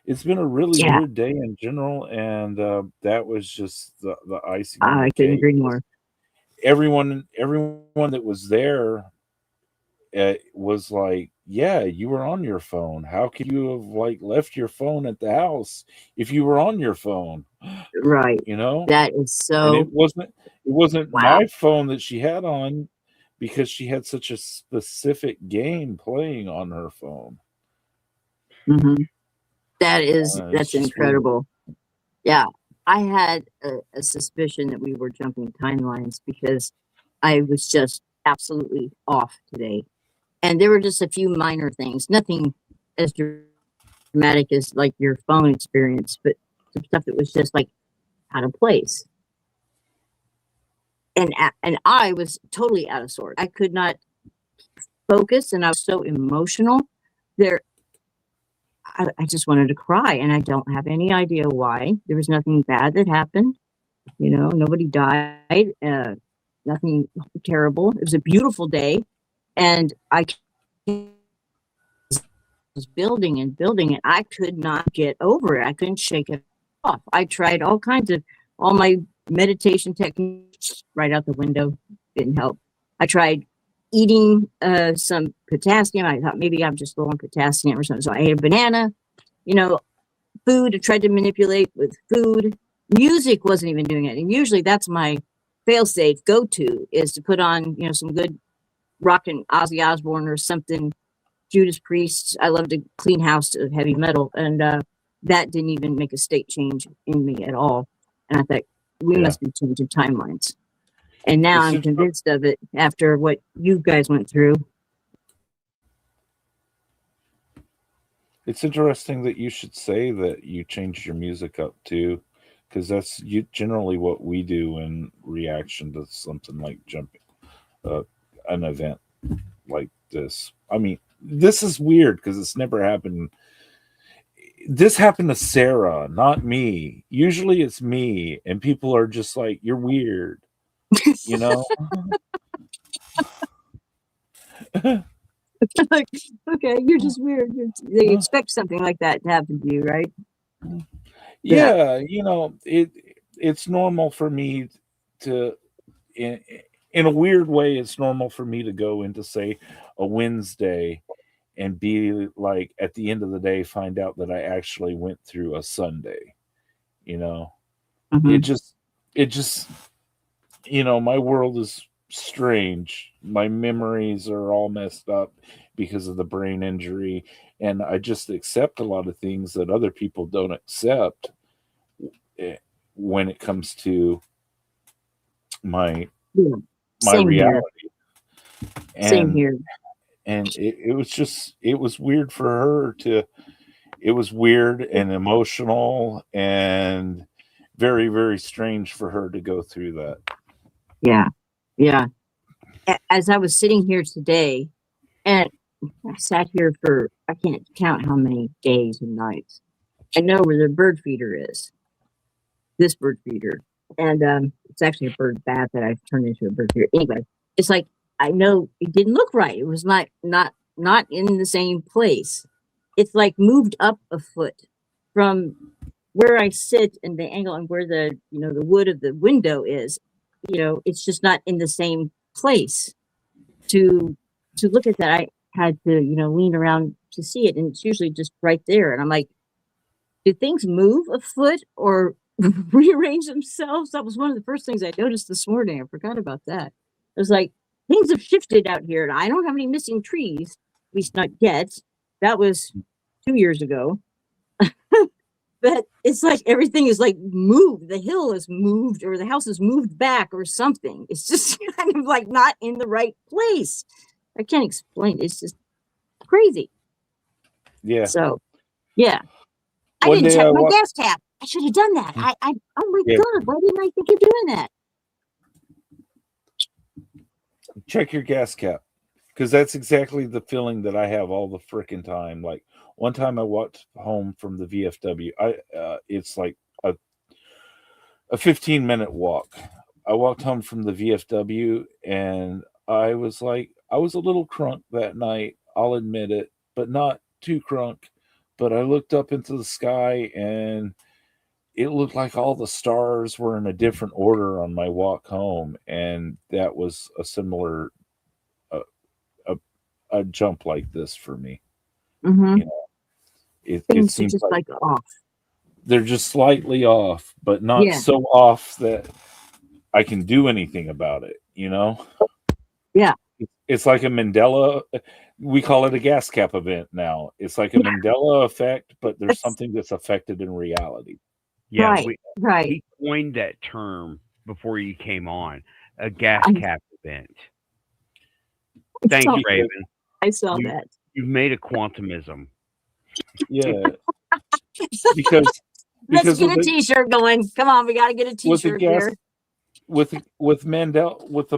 It's been a really Yeah. weird day in general, and that was just the icing on I the couldn't cake. agree more. Everyone that was there was like, "Yeah, you were on your phone. How could you have like left your phone at the house if you were on your phone?" Right. You know, That is and so it wasn't wow. my phone that she had on because she had such a specific game playing on her phone. hmm That's It's just weird. incredible. Yeah. I had a suspicion that we were jumping timelines because I was just absolutely off today. And there were just a few minor things, nothing as dramatic as like your phone experience, but some stuff that was just like out of place. And I was totally out of sorts. I could not focus, and I was so emotional. There, I just wanted to cry, and I don't have any idea why. There was nothing bad that happened. You know, nobody died. Nothing terrible. It was a beautiful day, and I was building and building, and I could not get over it. I couldn't shake it off. I tried all my meditation techniques right out the window. Didn't help. I tried eating some potassium. I thought maybe I'm just low on potassium or something. So I ate a banana. You know, food. I tried to manipulate with food. Music wasn't even doing it. And usually that's my fail-safe go-to is to put on, you know, some good rock and Ozzy Osbourne or something. Judas Priest. I love to clean house of heavy metal, and that didn't even make a state change in me at all. And I thought we Yeah. must be changing timelines. And now It's I'm inter- convinced of it after what you guys went through. It's interesting that you should say that you changed your music up too, because that's generally what we do in reaction to something like jumping an event like this. I mean, this is weird because it's never happened. This happened to Sarah, not me. Usually it's me, and people are just like, "You're weird," you know. Like, okay, you're just weird. They expect something like that to happen to you, right? Yeah, you know, it's normal for me to in a weird way, it's normal for me to go into say a Wednesday and be like at the end of the day find out that I actually went through a Sunday. You know, Mhm. it just you know, my world is strange. My memories are all messed up because of the brain injury, and I just accept a lot of things that other people don't accept when it comes to my Yeah. my Same here. reality. Same And here. and it was weird for her to it was weird and emotional and very, very strange for her to go through that. Yeah. Yeah. As I was sitting here today, and I sat here for, I can't count how many days and nights. I know where the bird feeder is. This bird feeder. And it's actually a bird bath that I've turned into a bird feeder. Anyway, it's like, I know it didn't look right. It was not in the same place. It's like moved up a foot from where I sit and the angle and where the the wood of the window is, it's just not in the same place to look at that. I had to lean around to see it, and it's usually just right there. And I'm like, did things move a foot or rearrange themselves? That was one of the first things I noticed this morning. I forgot about that. It was like, things have shifted out here, and I don't have any missing trees, at least not yet. That was 2 years ago. But it's like everything is like moved. The hill is moved, or the house is moved back, or something. It's just kind of like not in the right place. I can't explain it. It's just crazy. Yeah. So, yeah. I One didn't day check I my wa- gas tap. I should have done that. Oh my Yeah. God, why didn't I think of doing that? Check your gas cap, because that's exactly the feeling that I have all the freaking time. Like one time I walked home from the VFW. It's like a 15-minute walk. I walked home from the VFW, and I was like, I was a little crunk that night. I'll admit it, but not too crunk. But I looked up into the sky, and it looked like all the stars were in a different order on my walk home, and that was a similar a jump like this for me. Mm-hmm. You know, it Things are seems just like like off. they're just slightly off, but not Yeah. so off that I can do anything about it. You know? Yeah. It's like a Mandela. We call it a gas cap event now. It's like a Mandela effect, but there's something that's affected in reality. Yeah, Right, right. he coined that term before you came on, a gas cap event. Thank saw- you, Raven. I saw You- that. You've made a quantumism. Yeah. because Let's get with a the- T-shirt going. Come on, we got to get a with the T-shirt gas here. with the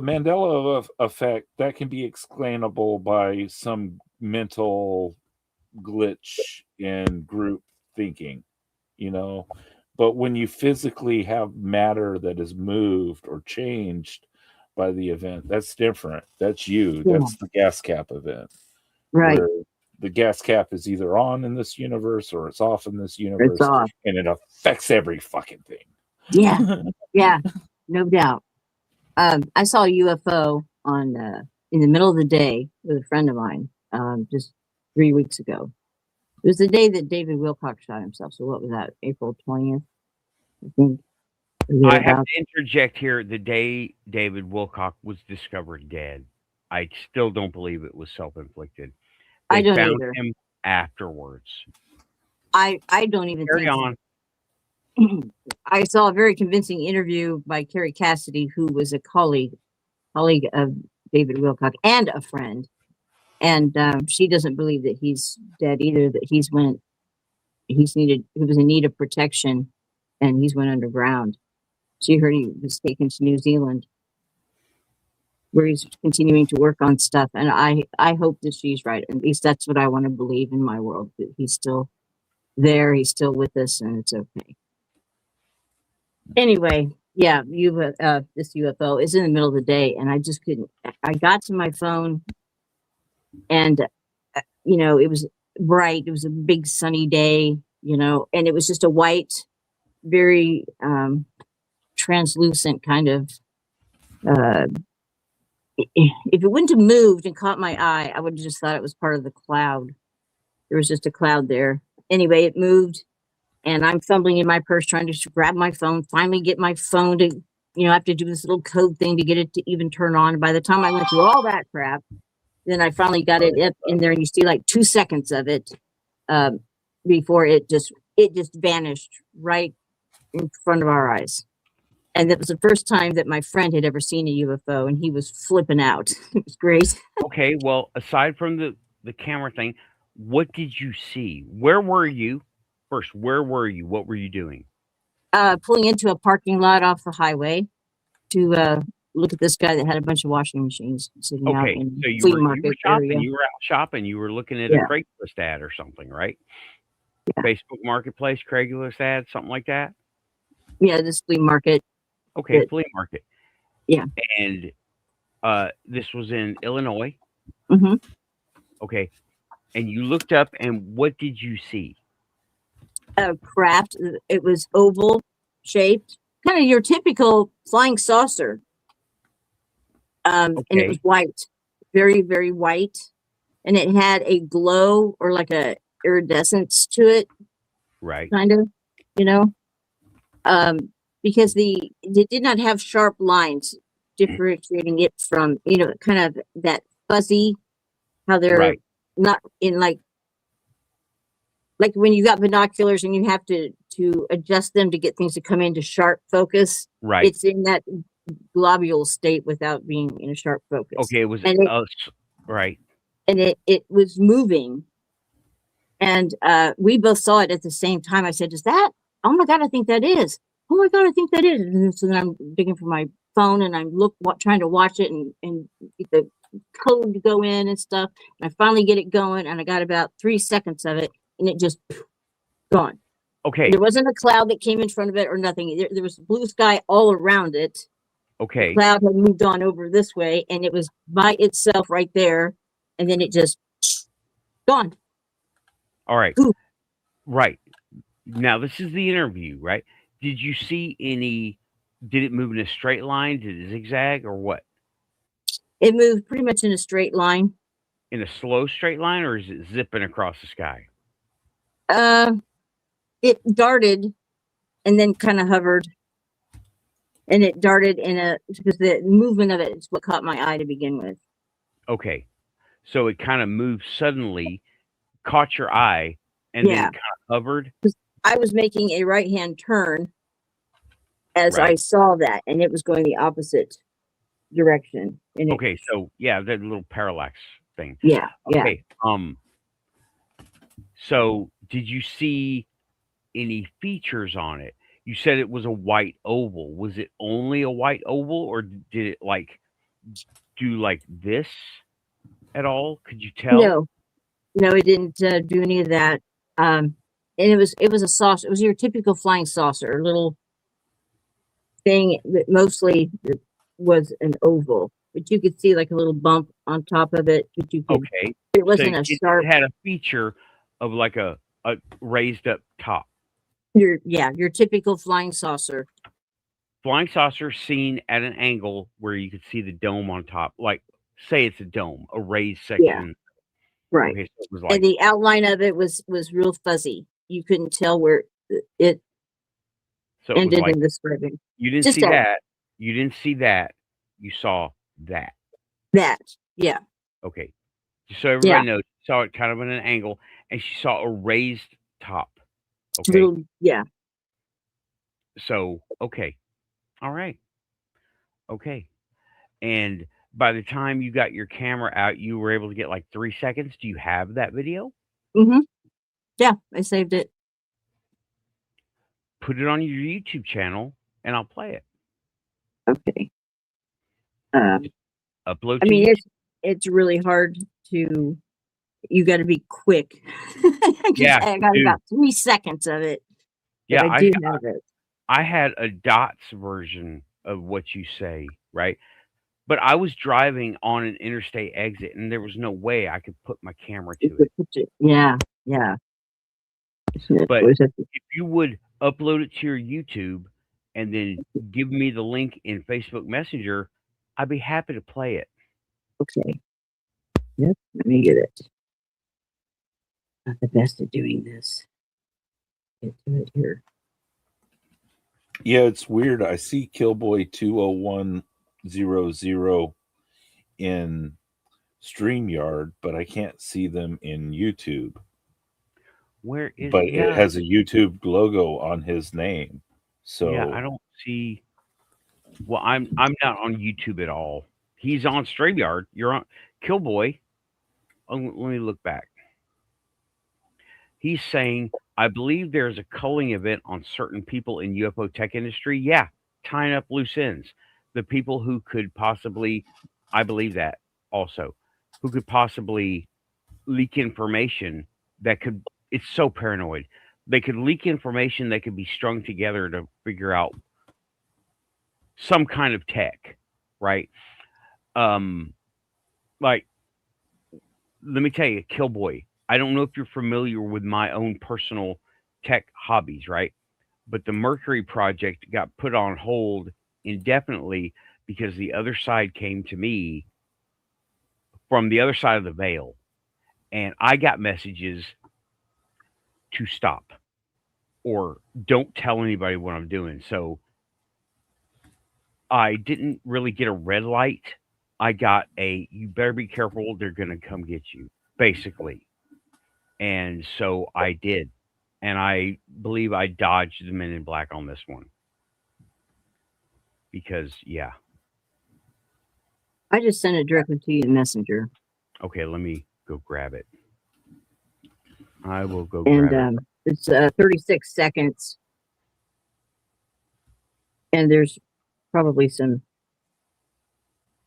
Mandela effect, that can be explainable by some mental glitch in group thinking, you know. But when you physically have matter that is moved or changed by the event, that's different. That's you. Yeah. That's the gas cap event. Right. Where the gas cap is either on in this universe or it's off in this universe, It's off. and it affects every fucking thing. Yeah. Yeah. No doubt. I saw a UFO on in the middle of the day with a friend of mine just 3 weeks ago. It was the day that David Wilcox shot himself. So what was that? April 20th, I think. I have to interject here. The day David Wilcock was discovered dead, I still don't believe it was self-inflicted. They I don't found either. him afterwards. I don't even Carry think on. I saw a very convincing interview by Carrie Cassidy, who was a colleague of David Wilcock and a friend. And she doesn't believe that he's dead either, that he was in need of protection, and he's went underground. She heard he was taken to New Zealand, where he's continuing to work on stuff. And I hope that she's right. At least that's what I want to believe in my world, that he's still there, he's still with us, and it's okay. Anyway, yeah, this UFO is in the middle of the day, and I just couldn't. I got to my phone, and it was bright. It was a big sunny day, and it was just a white, very translucent kind of. If it wouldn't have moved and caught my eye, I would have just thought it was part of the cloud. There was just a cloud there. Anyway, it moved. And I'm fumbling in my purse trying to grab my phone, finally get my phone to, I have to do this little code thing to get it to even turn on. And by the time I went through all that crap, then I finally got it up in there, and you see like 2 seconds of it before it just vanished right in front of our eyes. And that was the first time that my friend had ever seen a UFO, and he was flipping out. It was great. Okay, well, aside from the camera thing, what did you see? Where were you? First, where were you? What were you doing? Pulling into a parking lot off the highway to look at this guy that had a bunch of washing machines sitting out Okay, in so the you flea were market shopping. area. You were out shopping. You were looking at Yeah. a Craigslist ad or something, right? Yeah. Facebook Marketplace, Craigslist ad, something like that. Yeah, this flea market. Okay, flea market. Yeah. And this was in Illinois. Mm-hmm. Okay, and you looked up, and what did you see? craft. It was oval shaped, kind of your typical flying saucer. And it was white, very, very white. And it had a glow or like a iridescence to it. Right. Kind of, you know, because they did not have sharp lines differentiating it from, you know, kind of that fuzzy, how they're not in like when you got binoculars and you have to adjust them to get things to come into sharp focus. Right. It's in that globule state without being in a sharp focus. Okay, it was right. And it was moving. And we both saw it at the same time. I said, "Is that? Oh my God, I think that is. Oh my God, I think that is." And so then I'm digging for my phone and I'm trying to watch it and get the code to go in and stuff. And I finally get it going, and I got about 3 seconds of it, and it just gone. Okay. There wasn't a cloud that came in front of it or nothing. There was blue sky all around it. Okay. The cloud had moved on over this way, and it was by itself right there, and then it just gone. All right. Ooh. Right. Now, this is the interview, right? Did you see any, did it move in a straight line? Did it zigzag or what? It moved pretty much in a straight line. In a slow straight line, or is it zipping across the sky? It darted and then kind of hovered. And it darted because the movement of it is what caught my eye to begin with. Okay. So it kind of moved suddenly, caught your eye, and then it kind of hovered? I was making a right-hand turn as I saw that, and it was going the opposite direction. And okay, so yeah, that little parallax thing. Yeah. Okay. So did you see any features on it? You said it was a white oval. Was it only a white oval, or did it like do like this at all? Could you tell? No, it didn't do any of that. And it was a saucer. It was your typical flying saucer, a little thing that mostly was an oval, but you could see like a little bump on top of it. But you could, it wasn't a sharp. It had a feature of like a raised up top. Your typical flying saucer. Flying saucer seen at an angle where you could see the dome on top. Like, say it's a dome, a raised section. Yeah. Right. Okay, so it was like, and the outline of it was real fuzzy. You couldn't tell where it ended in the spreading. You didn't see that. You didn't see that. You saw that. That, yeah. Okay. Just so everybody knows, she saw it kind of at an angle, and she saw a raised top. Okay. Yeah. So, okay. All right. Okay. And by the time you got your camera out, you were able to get like 3 seconds. Do you have that video? Mm-hmm. Yeah, I saved it. Put it on your YouTube channel, and I'll play it. Okay. Upload. I mean, it's really hard to. You got to be quick. Yeah, I got about 3 seconds of it. Yeah, I do have it. I had a dots version of what you say, right? But I was driving on an interstate exit, and there was no way I could put my camera to it. Yeah. But if you would upload it to your YouTube and then give me the link in Facebook Messenger, I'd be happy to play it. Okay. Yep, let me get it. Not the best at doing this. Get to it here. Yeah, it's weird. I see Killboy 20100 in StreamYard, but I can't see them in YouTube. Where is But it has a YouTube logo on his name. So yeah, I don't see. Well, I'm not on YouTube at all. He's on StreamYard. You're on Killboy. Let me look back. He's saying, I believe there's a culling event on certain people in UFO tech industry. Yeah, tying up loose ends. The people who could possibly, I believe that also, who could possibly leak information that could, it's so paranoid. They could leak information that could be strung together to figure out some kind of tech, right? Like, let me tell you, Killboy, I don't know if you're familiar with my own personal tech hobbies, right? But the Mercury project got put on hold indefinitely because the other side came to me from the other side of the veil, and I got messages to stop or don't tell anybody what I'm doing. So I didn't really get a red light. I got a you better be careful, they're going to come get you, basically. And so I did. And I believe I dodged the men in black on this one. Because, yeah. I just sent it directly to you in Messenger. Okay, let me go grab it. I will go And grab it. it's 36 seconds. And there's probably some.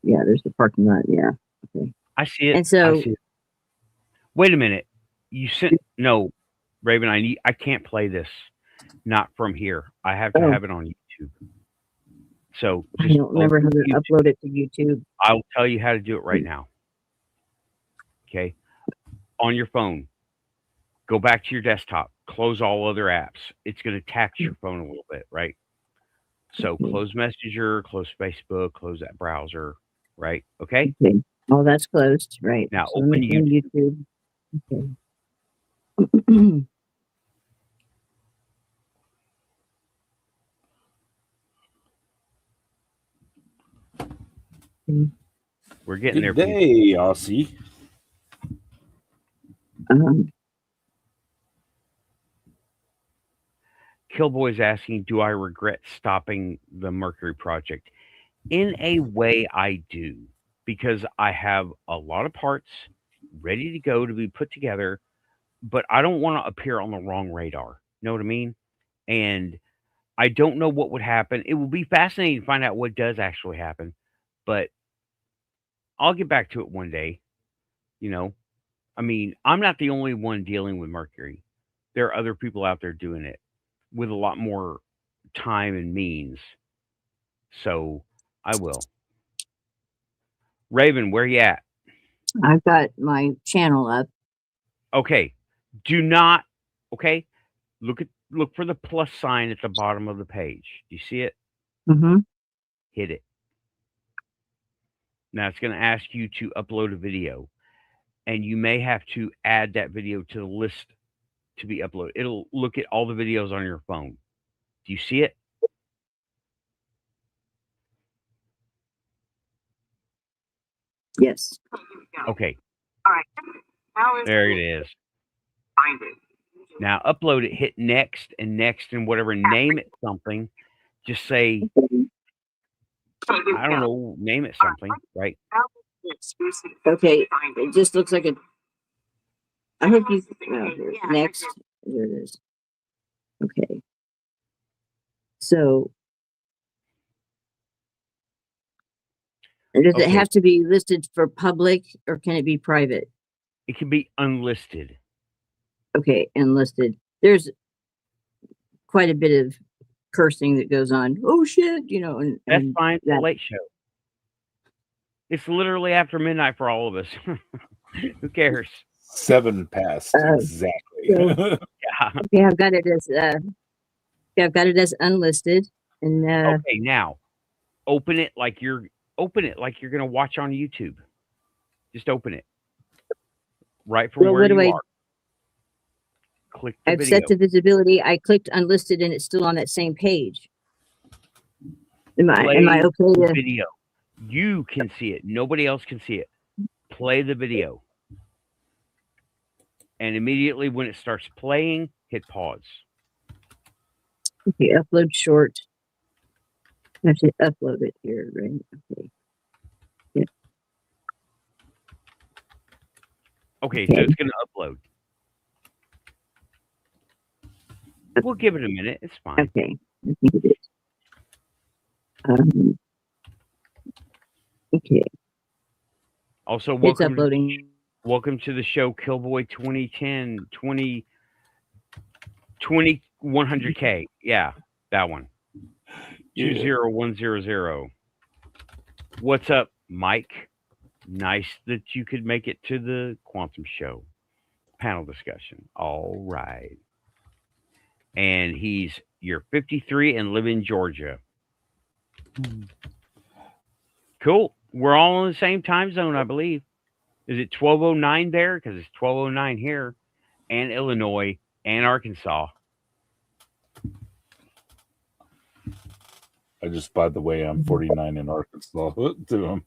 Yeah, there's the parking lot. Yeah. Okay. I see it. And so, I see it. Wait a minute. You sent no, Raven. I can't play this. Not from here. I have to have it on YouTube. So I don't remember how to upload it to YouTube. I'll tell you how to do it right now. Okay. On your phone, go back to your desktop, close all other apps. It's going to tax your phone a little bit, right? So close Messenger, close Facebook, close that browser, right? Okay. Okay. Oh, that's closed. Right. Now So open YouTube. Okay. We're getting Good there. day, Aussie. Killboy's asking, do I regret stopping the Mercury project? In a way, I do, because I have a lot of parts ready to go to be put together, but I don't want to appear on the wrong radar. Know what I mean? And I don't know what would happen. It will be fascinating to find out what does actually happen, but I'll get back to it one day. You know, I mean, I'm not the only one dealing with Mercury. There are other people out there doing it with a lot more time and means. So I will. Raven, where you at? I've got my channel up. Okay. Do not. Okay. Look for the plus sign at the bottom of the page. Do you see it? Mm-hmm. Hit it. Now it's going to ask you to upload a video, and you may have to add that video to the list to be uploaded. It'll look at all the videos on your phone. Do you see it? Yes. Okay. All right. There it is. Find it. Now upload it, hit next and whatever, name it something. Just say, I don't know, name it something, right? Okay. It just looks like a. I hope you. Next. There it is. Okay. So. Does it have to be listed for public or can it be private? It can be unlisted. Okay, unlisted. There's quite a bit of cursing that goes on. Oh shit, you know, and that's fine. That, the late show. It's literally after midnight for all of us. Who cares? 7 past exactly. Yeah. Okay, I've got it as I've got it as unlisted, and okay, now open it like you're gonna watch on YouTube. Just open it right from where you are. Click the I've video. set the visibility. I clicked unlisted, and it's still on that same page. Am I okay to video? You can see it. Nobody else can see it. Play the video. And immediately when it starts playing, hit pause. Okay, upload short. I have to upload it here, right? Okay. Yeah. Okay, so it's going to upload. We'll give it a minute. It's fine. Okay. I think it is. Okay. Also, It's uploading. Welcome to the show, Killboy 2010, 100K. Yeah, that one. 20100. What's up, Mike? Nice that you could make it to the Quantum Show panel discussion. All right. and you're 53 and live in Georgia. Cool. We're all in the same time zone, I believe. Is it 12:09 there? Because it's 12:09 here, and Illinois and Arkansas. I just, by the way, I'm 49 in Arkansas to him.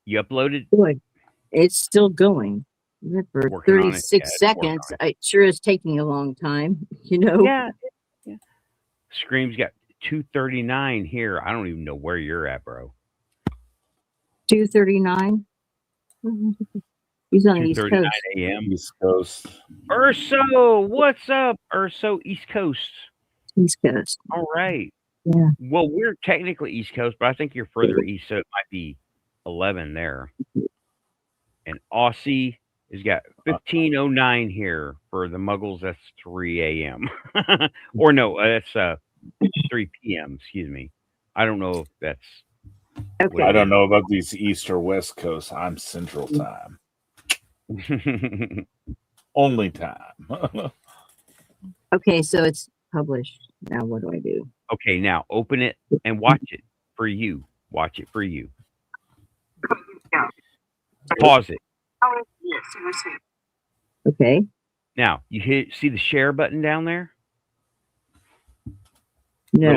You uploaded? Boy, it's still going. For Working on it. 36 Yeah, it's working seconds. It sure is taking a long time, you know. Yeah. Scream's got 2:39 here. I don't even know where you're at, bro. 2:39. He's on the East 2:39 Coast. a.m. East Coast. Urso, what's up? Urso, East Coast. East Coast. All right. Yeah. Well, we're technically East Coast, but I think you're further east, so it might be 11 there. And Aussie has got 15:09 here. For the Muggles, that's 3 a.m. Or no, that's 3 p.m. Excuse me. I don't know if that's. Okay. I don't know about these East or West Coast. I'm Central Time. Only time. Okay, so it's published. Now what do I do? Okay, now open it and watch it for you. Watch it for you. Pause it. Okay. Now you see the share button down there? No.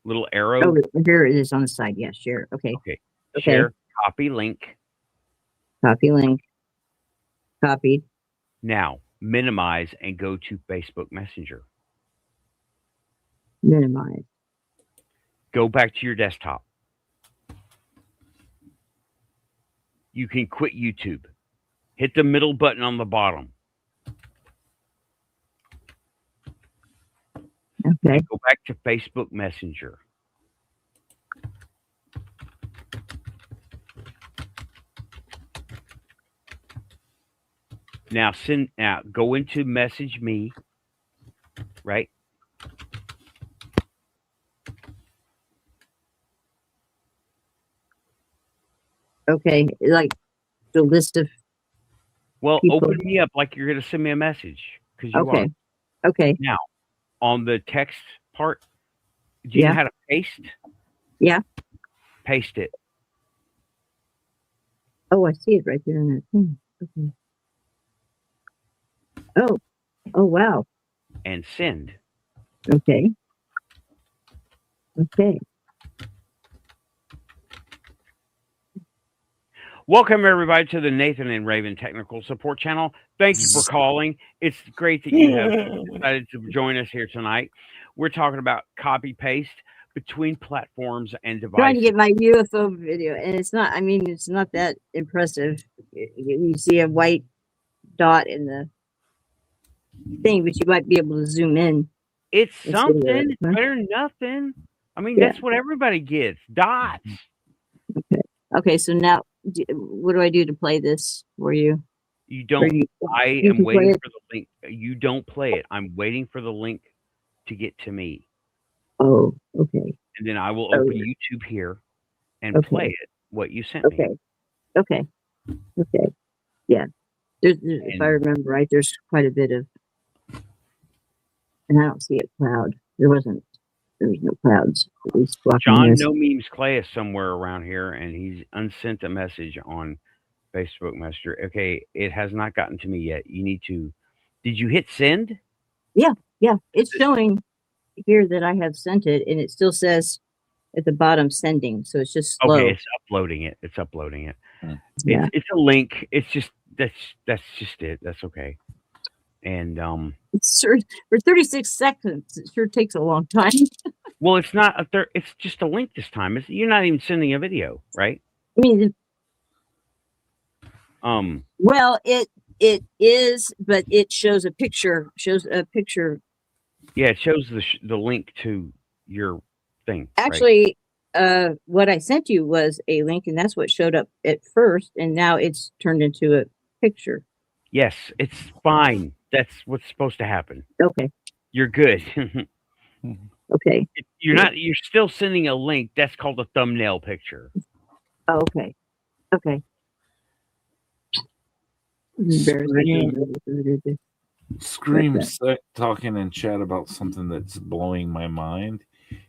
Little arrow. Oh, here it is on the side. Yeah, share. Okay. Okay. Okay. Share, copy link. Copy link. Copied. Now minimize and go to Facebook Messenger. Minimize. Go back to your desktop. You can quit YouTube. Hit the middle button on the bottom. Okay. Go back to Facebook Messenger. Now go into message me, right? Okay. Like the list of Well, people. open me up like you're going to send me a message because you Okay. are. Okay. Now, on the text part, do you know how to paste? Yeah. Paste it. Oh, I see it right there in that thing. Okay. Oh, wow. And send. Okay. Okay. Welcome, everybody, to the Nathan and Raven Technical Support Channel. Thank you for calling. It's great that you have decided to join us here tonight. We're talking about copy-paste between platforms and devices. Trying to get my UFO video, and it's not, I mean, it's not that impressive. You see a white dot in the thing, but you might be able to zoom in. It's see something. that, It's huh? better than nothing. I mean, Yeah. that's what everybody gets. Dots. Okay, so now, what do I do to play this for you? You Or don't. I you am can play waiting it? for the link. You don't play it. I'm waiting for the link to get to me. Oh, okay. And then I will Oh, open yeah. YouTube here and Okay. play it, what you sent me. Okay. Okay. Okay. Yeah. If I remember right, there's quite a bit of, and I don't see a cloud. There was no clouds. At least blocking John this. No Memes Clay is somewhere around here, and he's unsent a message on Facebook Messenger. Okay, it has not gotten to me yet. You need to. Did you hit send? Yeah, it's showing here that I have sent it, and it still says at the bottom sending. So it's just slow. Okay, it's uploading it. It's uploading it. Yeah. It's a link. It's just that's just it. That's okay. And It's sure for 36 seconds. It sure takes a long time. well, it's not it's just a link this time. You're not even sending a video, right? I mean, Um, well, it is, but it shows a picture. yeah, it shows the link to your thing. right? Actually, what I sent you was a link, and that's what showed up at first, and now it's turned into a picture. Yes, it's fine. That's what's supposed to happen. Okay. You're good. Okay. You're still sending a link. That's called a thumbnail picture. Oh, okay. Okay. Scream talking in chat about something that's blowing my mind.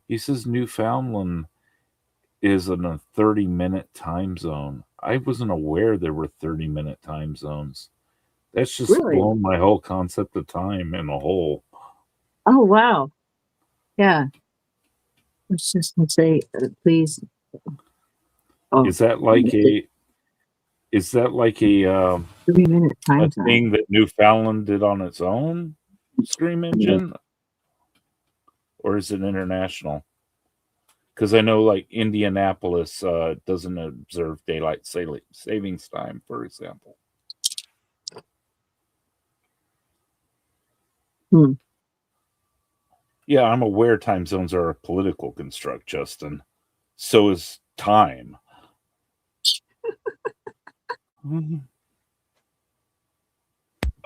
He says Newfoundland is in a 30-minute time zone. I wasn't aware there were 30-minute time zones. That's just Really? blown my whole concept of time in a hole. Oh wow. Yeah. Let's just say, please. Oh, Is that like a 3-minute time zone? thing that Newfoundland did on its own Scream engine? Or is it international? Because I know like Indianapolis doesn't observe daylight savings time, for example. Yeah, I'm aware time zones are a political construct, Justin. So is time.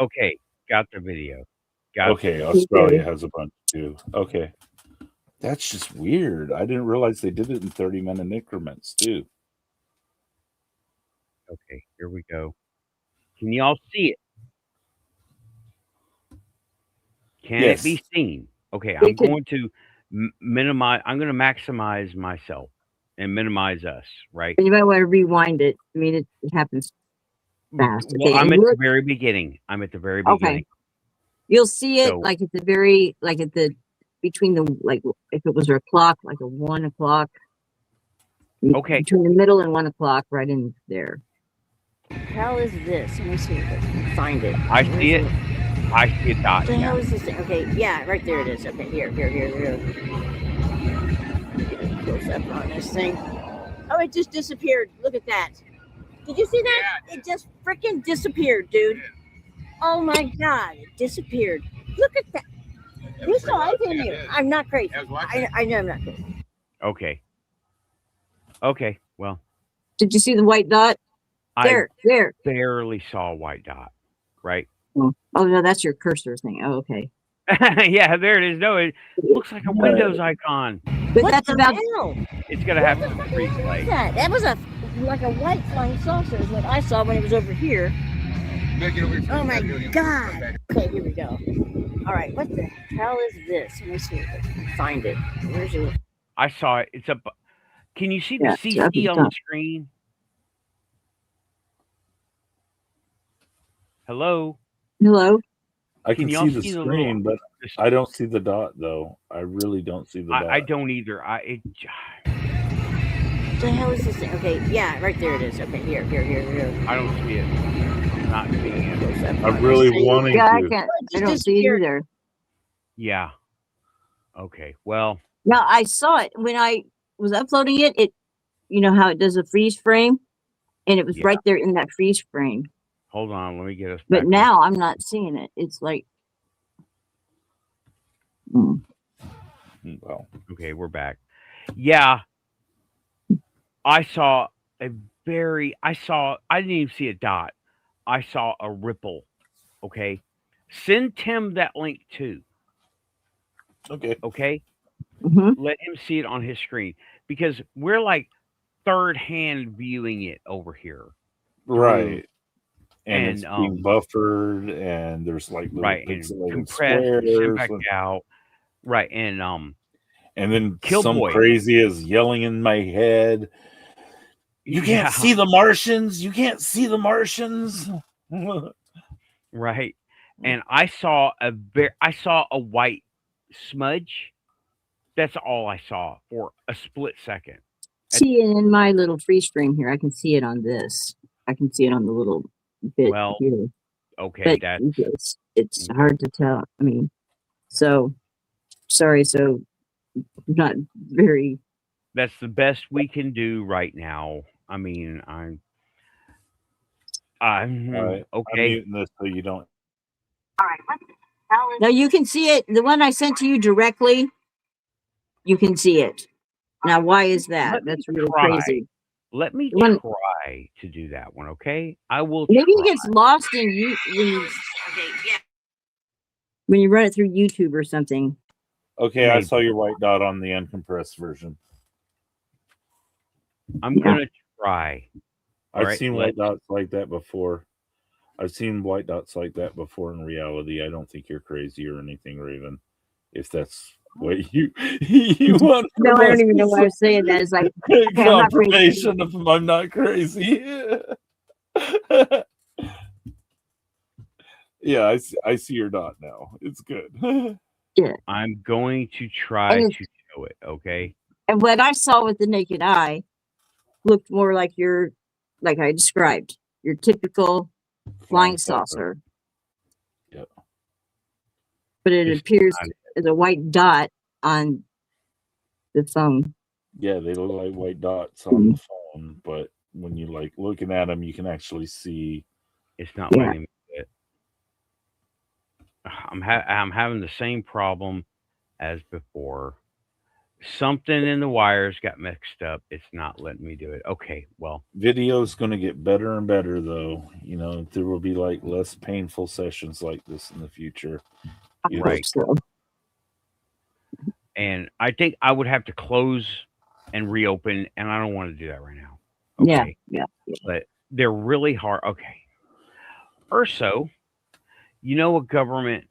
Okay, got the video. Okay, Australia has a bunch too. Okay. That's just weird. I didn't realize they did it in 30-minute increments too. Okay, here we go. Can y'all see it? Can Yes. it be seen? Okay, We I'm could- going to minimize. I'm going to maximize myself and minimize us. Right. You might want to rewind it. I mean, it happens fast. Well, Okay, I'm and at the look- very beginning. I'm at the very Okay. beginning. You'll see it So- like at the very, like at the, between the, like if it was a clock, like a 1 o'clock. Okay. Between the middle and 1 o'clock, right in there. The hell is this? Let me see if I can find it. I see it. I see a dot. What the Yeah. hell is this thing? Okay, yeah, right there it is. Okay, here. Get a close up on this thing. Oh, it just disappeared. Look at that. Did you see that? It just freaking disappeared, dude. Oh my god, it disappeared. Look at that. You saw it, didn't you? I'm not crazy. I know I'm not crazy. Okay. Okay. Well, Did you see the white dot? There. I barely saw a white dot. Right. Oh no, that's your cursor thing. Oh, okay. Yeah, there it is. No, it looks like a Windows icon. But that's about. hell? It's gonna have to replay. That was like a white flying saucer is what I saw when it was over here. Oh my god. Okay, here we go. All right, what the hell is this? Let me see if I can find it. Where's it? I saw it. It's up. Can you see the Yeah, it's up CC at on the the screen? Hello. Hello. I Can can y'all see the see the screen, little- but I don't see the dot though. I really don't see the dot. I don't either. What the hell is this thing? Okay, yeah, right there it is. Okay, here. I don't see it. I'm not seeing it. Close up I'm on really this thing. wanting Yeah, I to. can't. It I just don't see it disappeared. either. Yeah. Okay. Well, No, I saw it when I was uploading it. It, you know how it does a freeze frame, and it was Yeah. right there in that freeze frame. hold on. Let me get us. But back on. now I'm not seeing it. It's like, Well, Okay, we're back. Yeah. I saw I didn't even see a dot. I saw a ripple. Okay. Send Tim that link too. okay. Okay. mhm. Let him see it on his screen because we're like third hand viewing it over here. Right. And, And, it's being buffered, and there's like little Right. And pixelated compressed and sent squares, back out. Right. And and then Kill some Boy. crazy is yelling in my head. You can't yeah, see the Martians. You can't see the Martians. right. And I saw a white smudge. That's all I saw for a split second. See it in my little freeze frame here. I can see it on this. I can see it on the little bit Well, here. Okay, But that's it's hard to tell. I mean, so sorry. So not very. the best we can do right now. I mean, I'm All right. I'm okay. muting this so you don't. Now you can see it. The one I sent to you directly, you can see it. Now, why is that? Let me That's really try. crazy. Let me The one- try to do that one. Okay, I will. Maybe it try. gets lost in you when you run it through YouTube or something. Okay, I Maybe. saw your white dot on the uncompressed version. I'm Yeah. gonna try. I've Alright, seen white dots like that before. I've seen white dots like that before in reality. I don't think you're crazy or anything, Raven. If that's what you want No, from I don't us, even know why I was saying that. It's like, okay, I'm not crazy. confirmation if I'm not crazy. Yeah, I see your dot now. It's good. I'm going to try And, to show it. Okay. and what I saw with the naked eye looked more like like I described, your typical flying saucer. Yep. But it It's appears not- as a white dot on the phone. Yeah, they look like white dots on the phone, but when you like looking at them, you can actually see. It's not Yeah. letting me do it. I'm having the same problem as before. Something in the wires got mixed up. It's not letting me do it. Okay, well, Video's going to get better and better, though. You know, there will be like less painful sessions like this in the future. I hope Right. so. and I think I would have to close and reopen, and I don't want to do that right now. Yeah, Okay, yeah. but they're really hard. Okay, Urso, you know, a government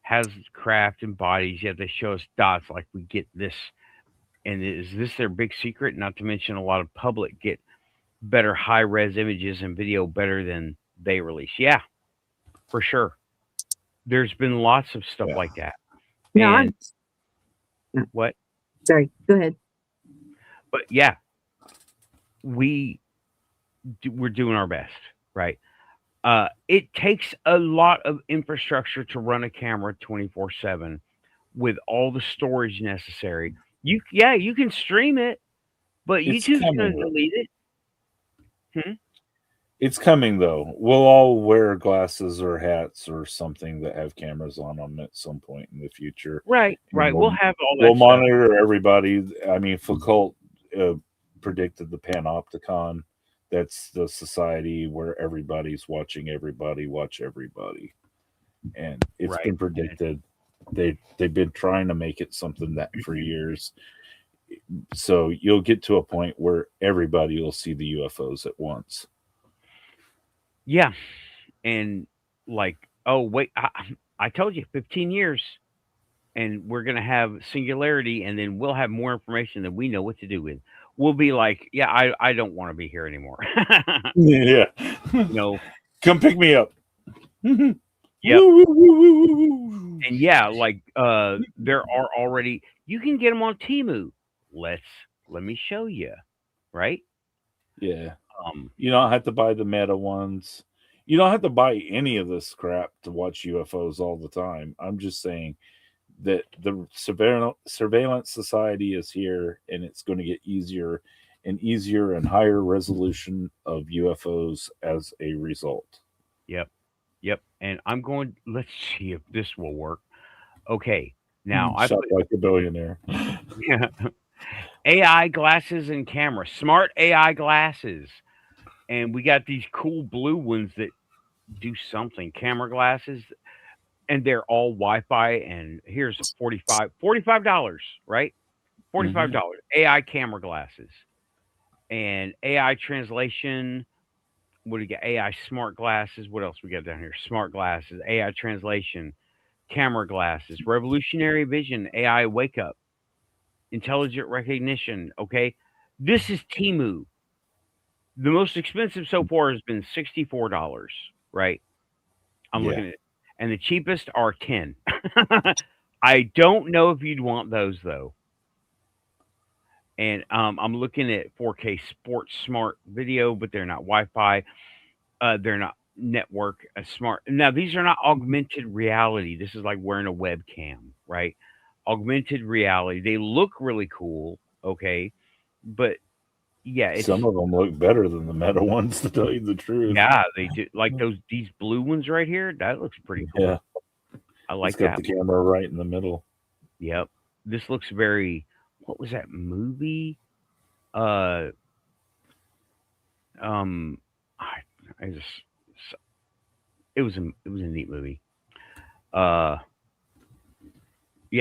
has craft and bodies, yet they show us dots like we get this. And is this their big secret? Not to mention a lot of public get better high res images and video better than they release. Yeah, for sure. There's been lots of stuff Yeah. like that. No, And what? sorry. Go ahead. But yeah, we're doing our best, right? It takes a lot of infrastructure to run a camera 24/7 with all the storage necessary. You can stream it, but It's YouTube's going to coming. delete it. It's coming, though. We'll all wear glasses or hats or something that have cameras on them at some point in the future. Right. We'll- We'll have all that We'll stuff. monitor everybody. I mean, Foucault predicted the Panopticon. That's the society where everybody's watching everybody watch everybody, and it's Right. been predicted. They've been trying to make it something that for years. So you'll get to a point where everybody will see the UFOs at once. Yeah. And like, oh, wait, I told you 15 years and we're going to have singularity, and then we'll have more information than we know what to do with. We'll be like, yeah, I don't want to be here anymore. Yeah. No. Come pick me up. Yep. Woo, woo, woo, woo, woo. And yeah, like there are already, you can get them on Temu. Let me show you, right? Yeah. You don't have to buy the meta ones. You don't have to buy any of this crap to watch UFOs all the time. I'm just saying that the surveillance society is here, and it's going to get easier and higher resolution of UFOs as a result. Yep. And let's see if this will work. Okay. Now I Shot like a billionaire. AI glasses and cameras, smart AI glasses. And we got these cool blue ones that do something, camera glasses, and they're all Wi-Fi. And here's $45, right? $45 AI camera glasses and AI translation. What do you got? AI smart glasses. What else we got down here? Smart glasses, AI translation, camera glasses, revolutionary vision, AI wake up, intelligent recognition. Okay. This is Temu. The most expensive so far has been $64, right? I'm Yeah. looking at it. And the cheapest are 10. I don't know if you'd want those though. And I'm looking at 4K Sports Smart Video, but they're not Wi-Fi. They're not network smart. Now, these are not augmented reality. This is like wearing a webcam, right? Augmented reality. They look really cool, okay? But yeah, it's Some of them look better than the meta ones, to tell you the truth. yeah, they do. Like these blue ones right here. That looks pretty cool. Yeah. I like It's got that. the camera right in the middle. Yep. This looks very. What was that movie? I just. It was a neat movie. Yeah,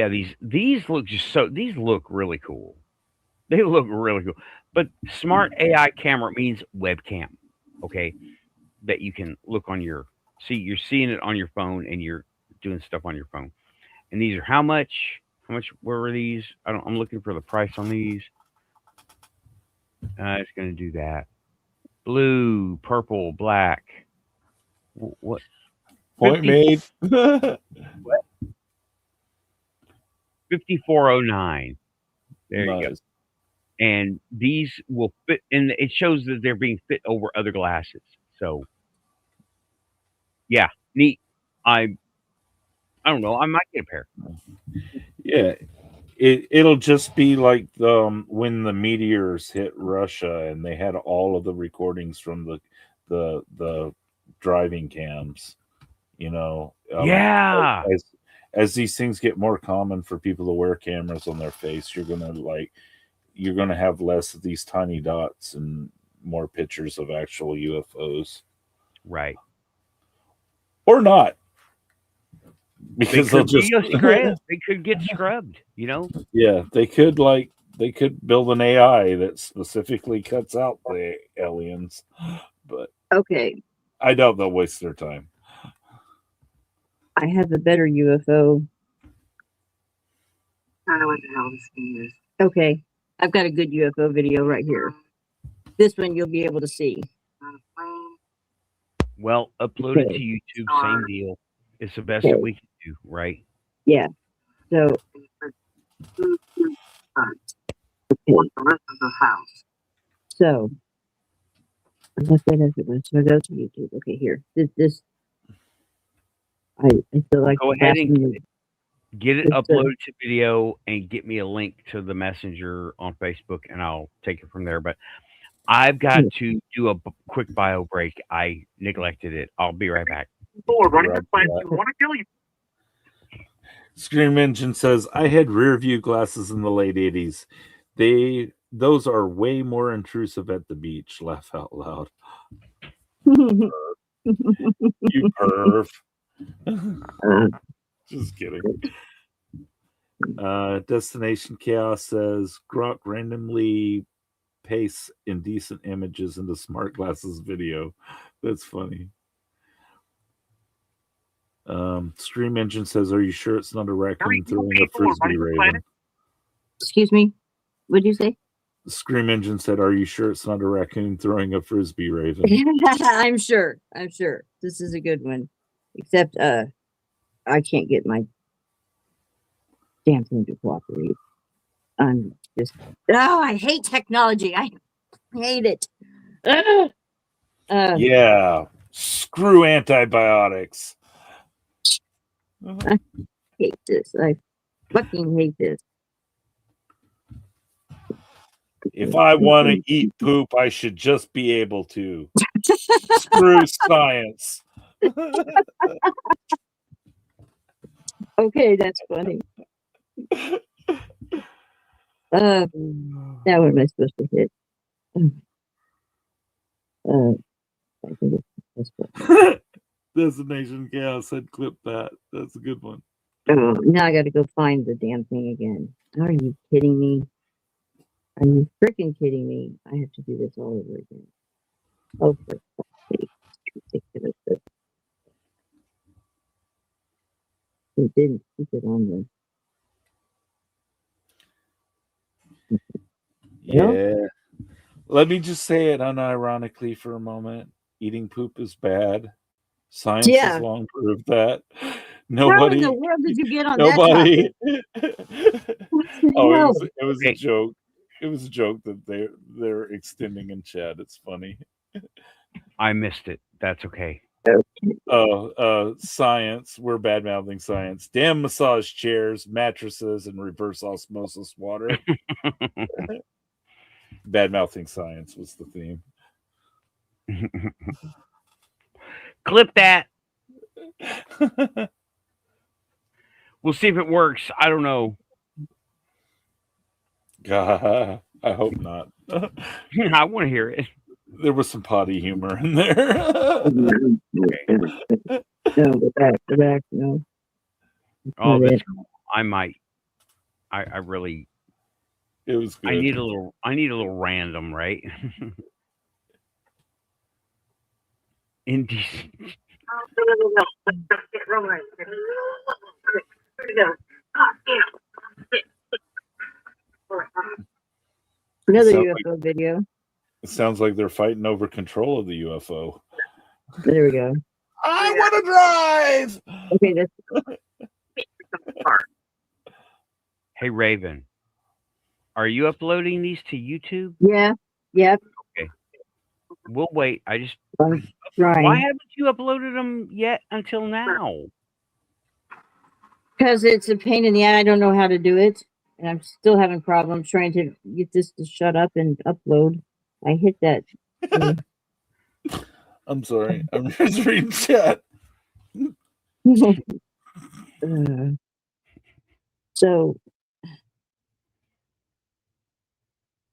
these look these look really cool. They look really cool. But smart AI camera means webcam. Okay. that you can look on your see. You're seeing it on your phone, and you're doing stuff on your phone. And these are how much? How much were these? I'm looking for the price on these. It's going to do that. Blue, purple, black. What? Point 50 made. 5409. There you go. Nice. And these will fit, and it shows that they're being fit over other glasses. So, yeah, neat. I don't know. I might get a pair. Yeah, it'll just be like when the meteors hit Russia and they had all of the recordings from the driving cams. You know, Yeah. as these things get more common for people to wear cameras on their face, you're gonna have less of these tiny dots and more pictures of actual UFOs, Right. or not, because they'll just they could get scrubbed. You know. yeah, they could build an AI that specifically cuts out the aliens, but Okay, I doubt they'll waste their time. I have a better UFO. I don't know what the hell this thing is. Okay, I've got a good UFO video right here. This one you'll be able to see. Not a plane. Well, upload it to YouTube. Same deal. It's the best that we can do, right? Yeah. So The rest of the house. So what that is it was. So I go to YouTube. Okay, here. This I feel like Go ahead and asking get it It's, uploaded to video and get me a link to the messenger on Facebook, and I'll take it from there. But I've got to do a quick bio break. I neglected it. I'll be right back. Lord, running Right this place, back. you want to kill you. Scream Engine says, I had rear view glasses in the late 80s. Those are way more intrusive at the beach. Laugh out loud. You perv. Just kidding. Destination Chaos says, Grok randomly pastes indecent images into smart glasses video. That's funny. Scream Engine says, are you sure it's not a raccoon throwing a people are frisbee running the raven? planet. Excuse me. What'd you say? Scream Engine said, are you sure it's not a raccoon throwing a frisbee raven? I'm sure. This is a good one. Except I can't get my damn thing to cooperate. I'm just I hate technology. I hate it. Yeah. Screw antibiotics. I hate this. I fucking hate this. If I want to eat poop, I should just be able to. Screw science. Okay, that's funny. Now what am I supposed to hit? I think it's this one. Destination Chaos said, clip that. That's a good one. Oh, now I got to go find the damn thing again. Are you kidding me? Are you freaking kidding me? I have to do this all over again. Oh, for fuck's sake. It's ridiculous. It didn't keep it on the. Yeah. Let me just say it unironically for a moment. Eating poop is bad. Science Yeah. has long proved that. How in Nobody. the world did you get on Nobody. that topic? Oh, No. it was a joke. It was a joke that they're extending in chat. It's funny. I missed it. That's okay. Science. We're bad mouthing science. Damn massage chairs, mattresses, and reverse osmosis water. Bad mouthing science was the theme. Clip that. We'll see if it works. I don't know. God, I hope not. I want to hear it. There was some potty humor in there. No, go back, no. Oh, Not that's it. cool. I might. I really. It was good. I need a little random, right? in DC. Another Sounds UFO video. It sounds like they're fighting over control of the UFO. There we go. I want to drive. Okay, that's Hey Raven, are you uploading these to YouTube? yeah. Yep. We'll wait. I just I'm why trying. haven't you uploaded them yet until now? Because it's a pain in the ass. I don't know how to do it. And I'm still having problems trying to get this to shut up and upload. I hit that. I'm sorry. I'm just reading chat. So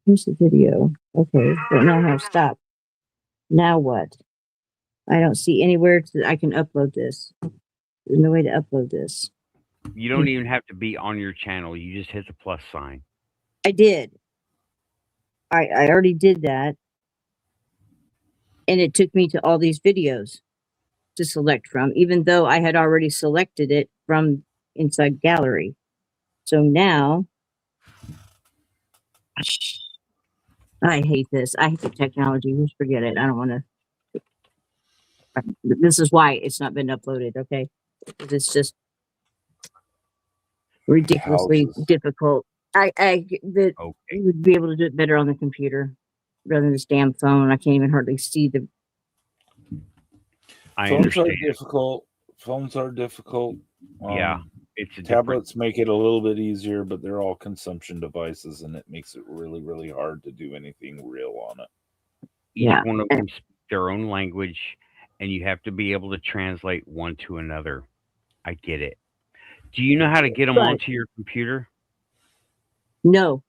here's the video. Okay, but now I have stop. Now what? I don't see anywhere I can upload this. There's no way to upload this. You don't even have to be on your channel. You just hit the plus sign. I did. I already did that. And it took me to all these videos to select from, even though I had already selected it from inside gallery. So now, I hate this. I hate the technology. Just forget it. I don't want to. This is why it's not been uploaded, okay? It's just ridiculously difficult. I would be able to do it better on the computer rather than this damn phone. I can't even hardly see the. Phones are difficult. Phones are difficult. Yeah, it's tablets make it a little bit easier, but they're all consumption devices, and it makes it really, really hard to do anything real on it. Each one of them speak their own language, and you have to be able to translate one to another. I get it. Do you know how to get them onto your computer? No.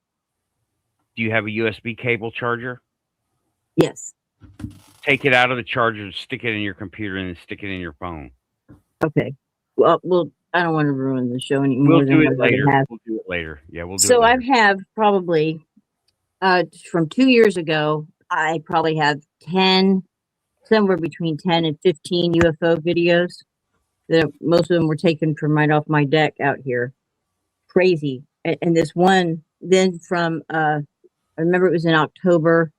Do you have a USB cable charger? Yes. Take it out of the charger, stick it in your computer, and then stick it in your phone. Okay. Well, I don't want to ruin the show anymore. We'll do it later. We'll do it later. Yeah, we'll do it so later. I have probably, from 2 years ago, I probably have 10, somewhere between 10 and 15 UFO videos. Most of them were taken from right off my deck out here. Crazy. And this one, then from, I remember it was in October.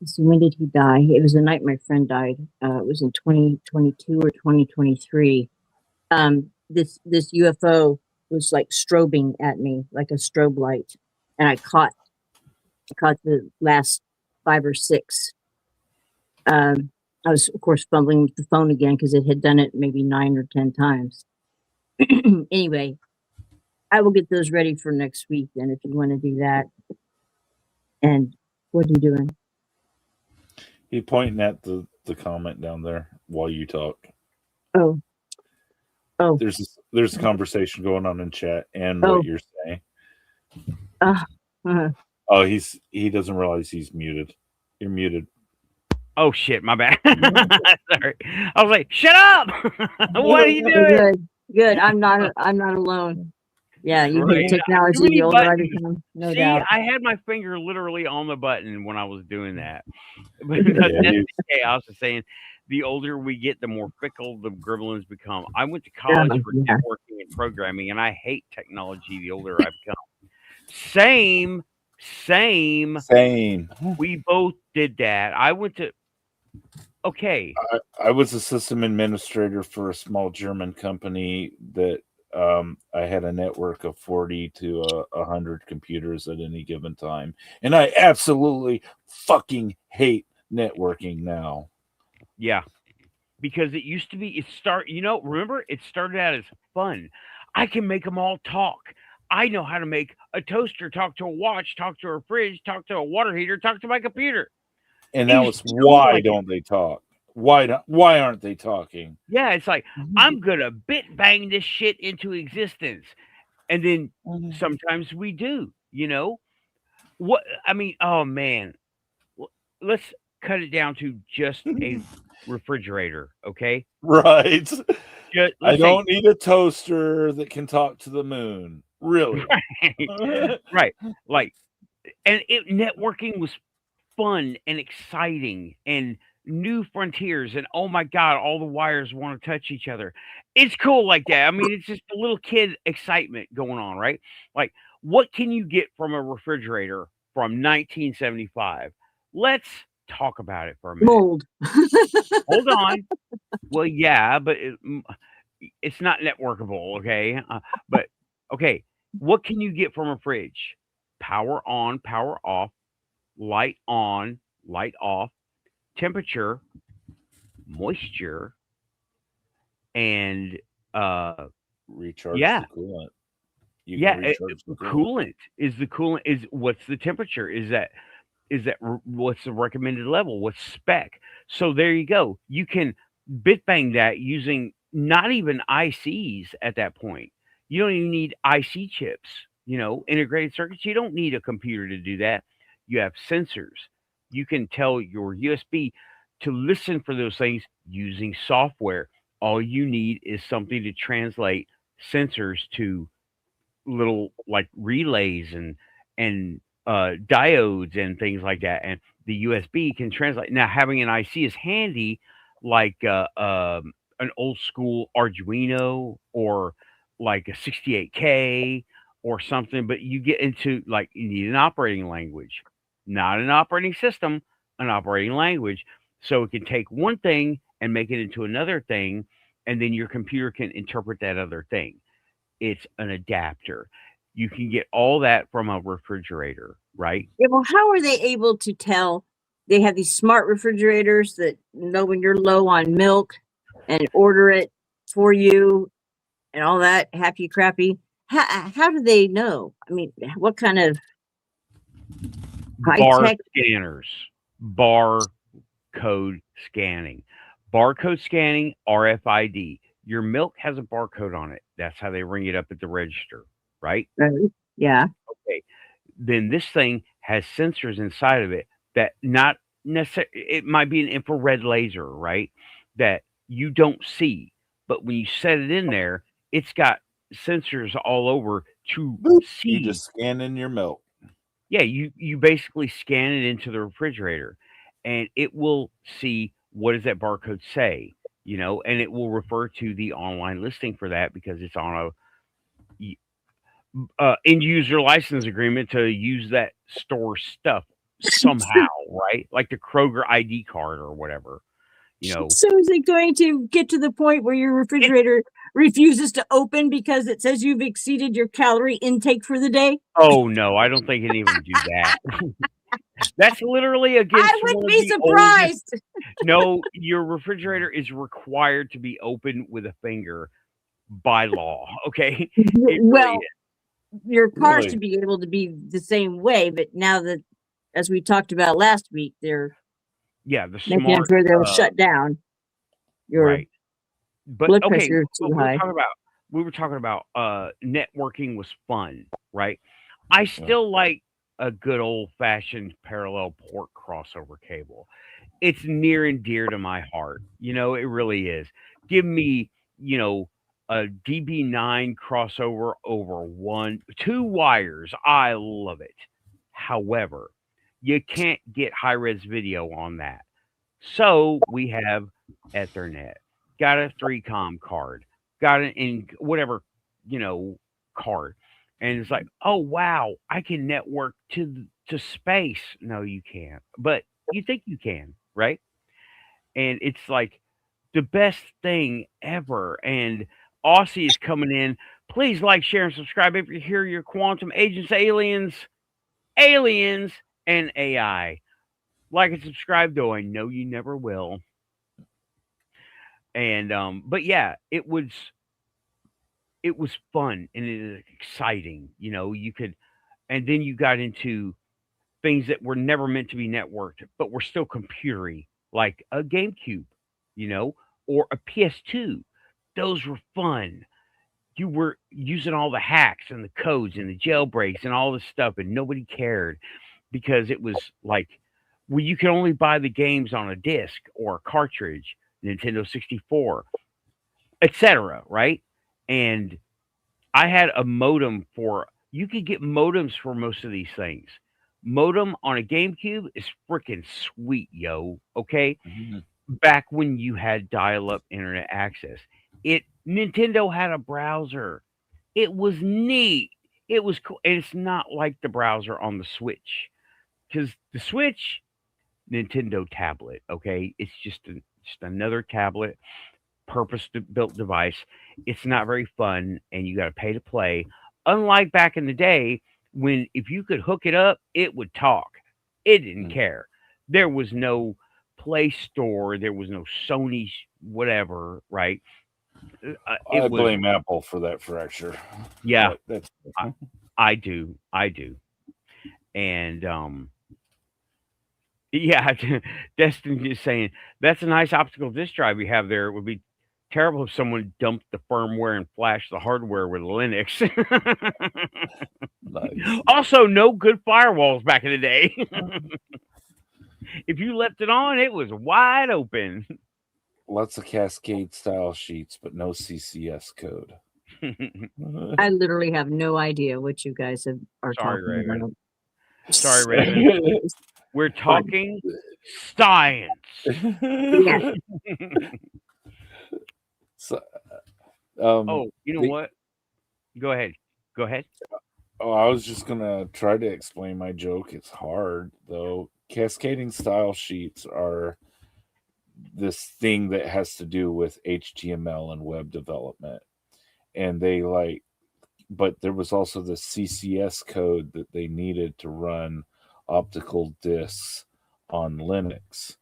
Let's see, when did he die? It was the night my friend died. It was in 2022 or 2023. This UFO was like strobing at me, like a strobe light. And I caught the last 5 or 6. I was, of course, fumbling with the phone again because it had done it maybe 9 or 10 times. Anyway, I will get those ready for next week then if you want to do that. And what are you doing? He's pointing at the comment down there while you talk. Oh. There's a conversation going on in chat and what you're saying. Oh, he doesn't realize he's muted. You're muted. Oh shit, my bad. Sorry. I was like, shut up. What are you doing? Good. I'm not alone. Yeah, you hate technology the older I become. No doubt. I had my finger literally on the button when I was doing that. But I was just saying, the older we get, the more fickle the gremlins become. I went to college for networking and programming, and I hate technology the older I become. Same. We both did that. I went to. Okay. I was a system administrator for a small German company that I had a network of 40 to 100 computers at any given time. And I absolutely fucking hate networking now. Yeah. Because it used to be, remember, it started out as fun. I can make them all talk. I know how to make a toaster talk to a watch, talk to a fridge, talk to a water heater, talk to my computer. And now it's why don't they talk? Why aren't they talking? Yeah, it's like, I'm gonna bit bang this shit into existence. And then sometimes we do, What I mean, oh man. Let's cut it down to just a refrigerator, okay? Right. I don't need a toaster that can talk to the moon. Really? Right. Like, and networking was fun and exciting, and new frontiers, and oh my god, all the wires want to touch each other. It's cool like that. I mean, it's just a little kid excitement going on, right? Like, what can you get from a refrigerator from 1975? Let's talk about it for a minute. Mold. Hold on. Well, yeah, but it's not networkable, okay? But okay, what can you get from a fridge? Power on, power off, light on, light off, temperature, moisture, and Recharge yeah, the coolant. You yeah, can recharge the coolant. coolant is what's the temperature? What's the recommended level? What's spec? So there you go. You can bit bang that using not even ICs at that point. You don't even need IC chips, integrated circuits. You don't need a computer to do that. You have sensors. You can tell your USB to listen for those things using software. All you need is something to translate sensors to little like relays and diodes and things like that, and the USB can translate. Now, having an IC is handy, like an old school Arduino or like a 68K or something. But you get into like you need an operating language, not an operating system, an operating language, so it can take one thing and make it into another thing, and then your computer can interpret that other thing. It's an adapter. You can get all that from a refrigerator, right? Yeah, well, how are they able to tell? They have these smart refrigerators that know when you're low on milk and order it for you and all that happy crappy. How do they know? I mean, what kind of high Bar tech? scanners, barcode scanning, barcode scanning, RFID. Your milk has a barcode on it. That's how they ring it up at the register, right? Yeah. Okay. Then this thing has sensors inside of it that not necessarily, it might be an infrared laser, right? That you don't see. But when you set it in there, it's got sensors all over to You see. just scan in your milk. Yeah, you basically scan it into the refrigerator and it will see what does that barcode say, and it will refer to the online listing for that because it's on end user license agreement to use that store stuff somehow, right? Like the Kroger ID card or whatever, So is it going to get to the point where your refrigerator refuses to open because it says you've exceeded your calorie intake for the day? Oh no, I don't think it even do that. That's literally against I one would of be the oldest. surprised. No, your refrigerator is required to be open with a finger by law. Okay, it Well, really is. your cars Really? should be able to be the same way, but now that, as we talked about last week, they're Yeah, the making it smart, where they'll shut down. Your right? But blood okay, pressure is but too high. we were talking about networking was fun, right? I still like a good old fashioned parallel port crossover cable. It's near and dear to my heart. It really is. Give me, a DB9 crossover over two wires. I love it. However, you can't get high res video on that. So we have Ethernet. Got a 3Com card. Got an in whatever, card. And it's like, oh wow, I can network to space. No, you can't. But you think you can, right? And it's like the best thing ever. And Aussie is coming in. Please like, share, and subscribe if you hear your quantum agents, aliens, and AI. Like and subscribe, though I know you never will. And but yeah, it was fun and it is exciting. You could, and then you got into things that were never meant to be networked, but were still computery, like a GameCube, or a PS2. Those were fun. You were using all the hacks and the codes and the jailbreaks and all this stuff, and nobody cared because it was like, well, you can only buy the games on a disc or a cartridge, Nintendo 64, etc. Right? And I had a modem you could get modems for most of these things. modem on a GameCube is freaking sweet, yo. Okay, Mhm. back when you had dial-up internet access, Nintendo had a browser. It was neat. It was cool. And it's not like the browser on the Switch, because the Switch, Nintendo tablet. Okay, it's just another tablet, purpose-built device. It's not very fun, and you got to pay to play. Unlike back in the day, when if you could hook it up, it would talk. It didn't Mm. care. There was no Play Store. There was no Sony, whatever. Right? I It was. blame Apple for that fracture. Yeah, But that's I do. I do. And yeah, Destin is saying that's a nice optical disk drive you have there. It would be terrible if someone dumped the firmware and flashed the hardware with Linux. nice. Also, no good firewalls back in the day. If you left it on, it was wide open. Lots of Cascade style sheets, but no CCS code. I literally have no idea what you guys are Sorry, talking Raven. about. Sorry, Raven. We're talking science. Yeah. So, Oh, you know the- what? Go ahead. Go ahead. Oh, I was just gonna try to explain my joke. It's hard though. Cascading style sheets are this thing that has to do with HTML and web development, and but there was also the CCS code that they needed to run optical discs on Linux.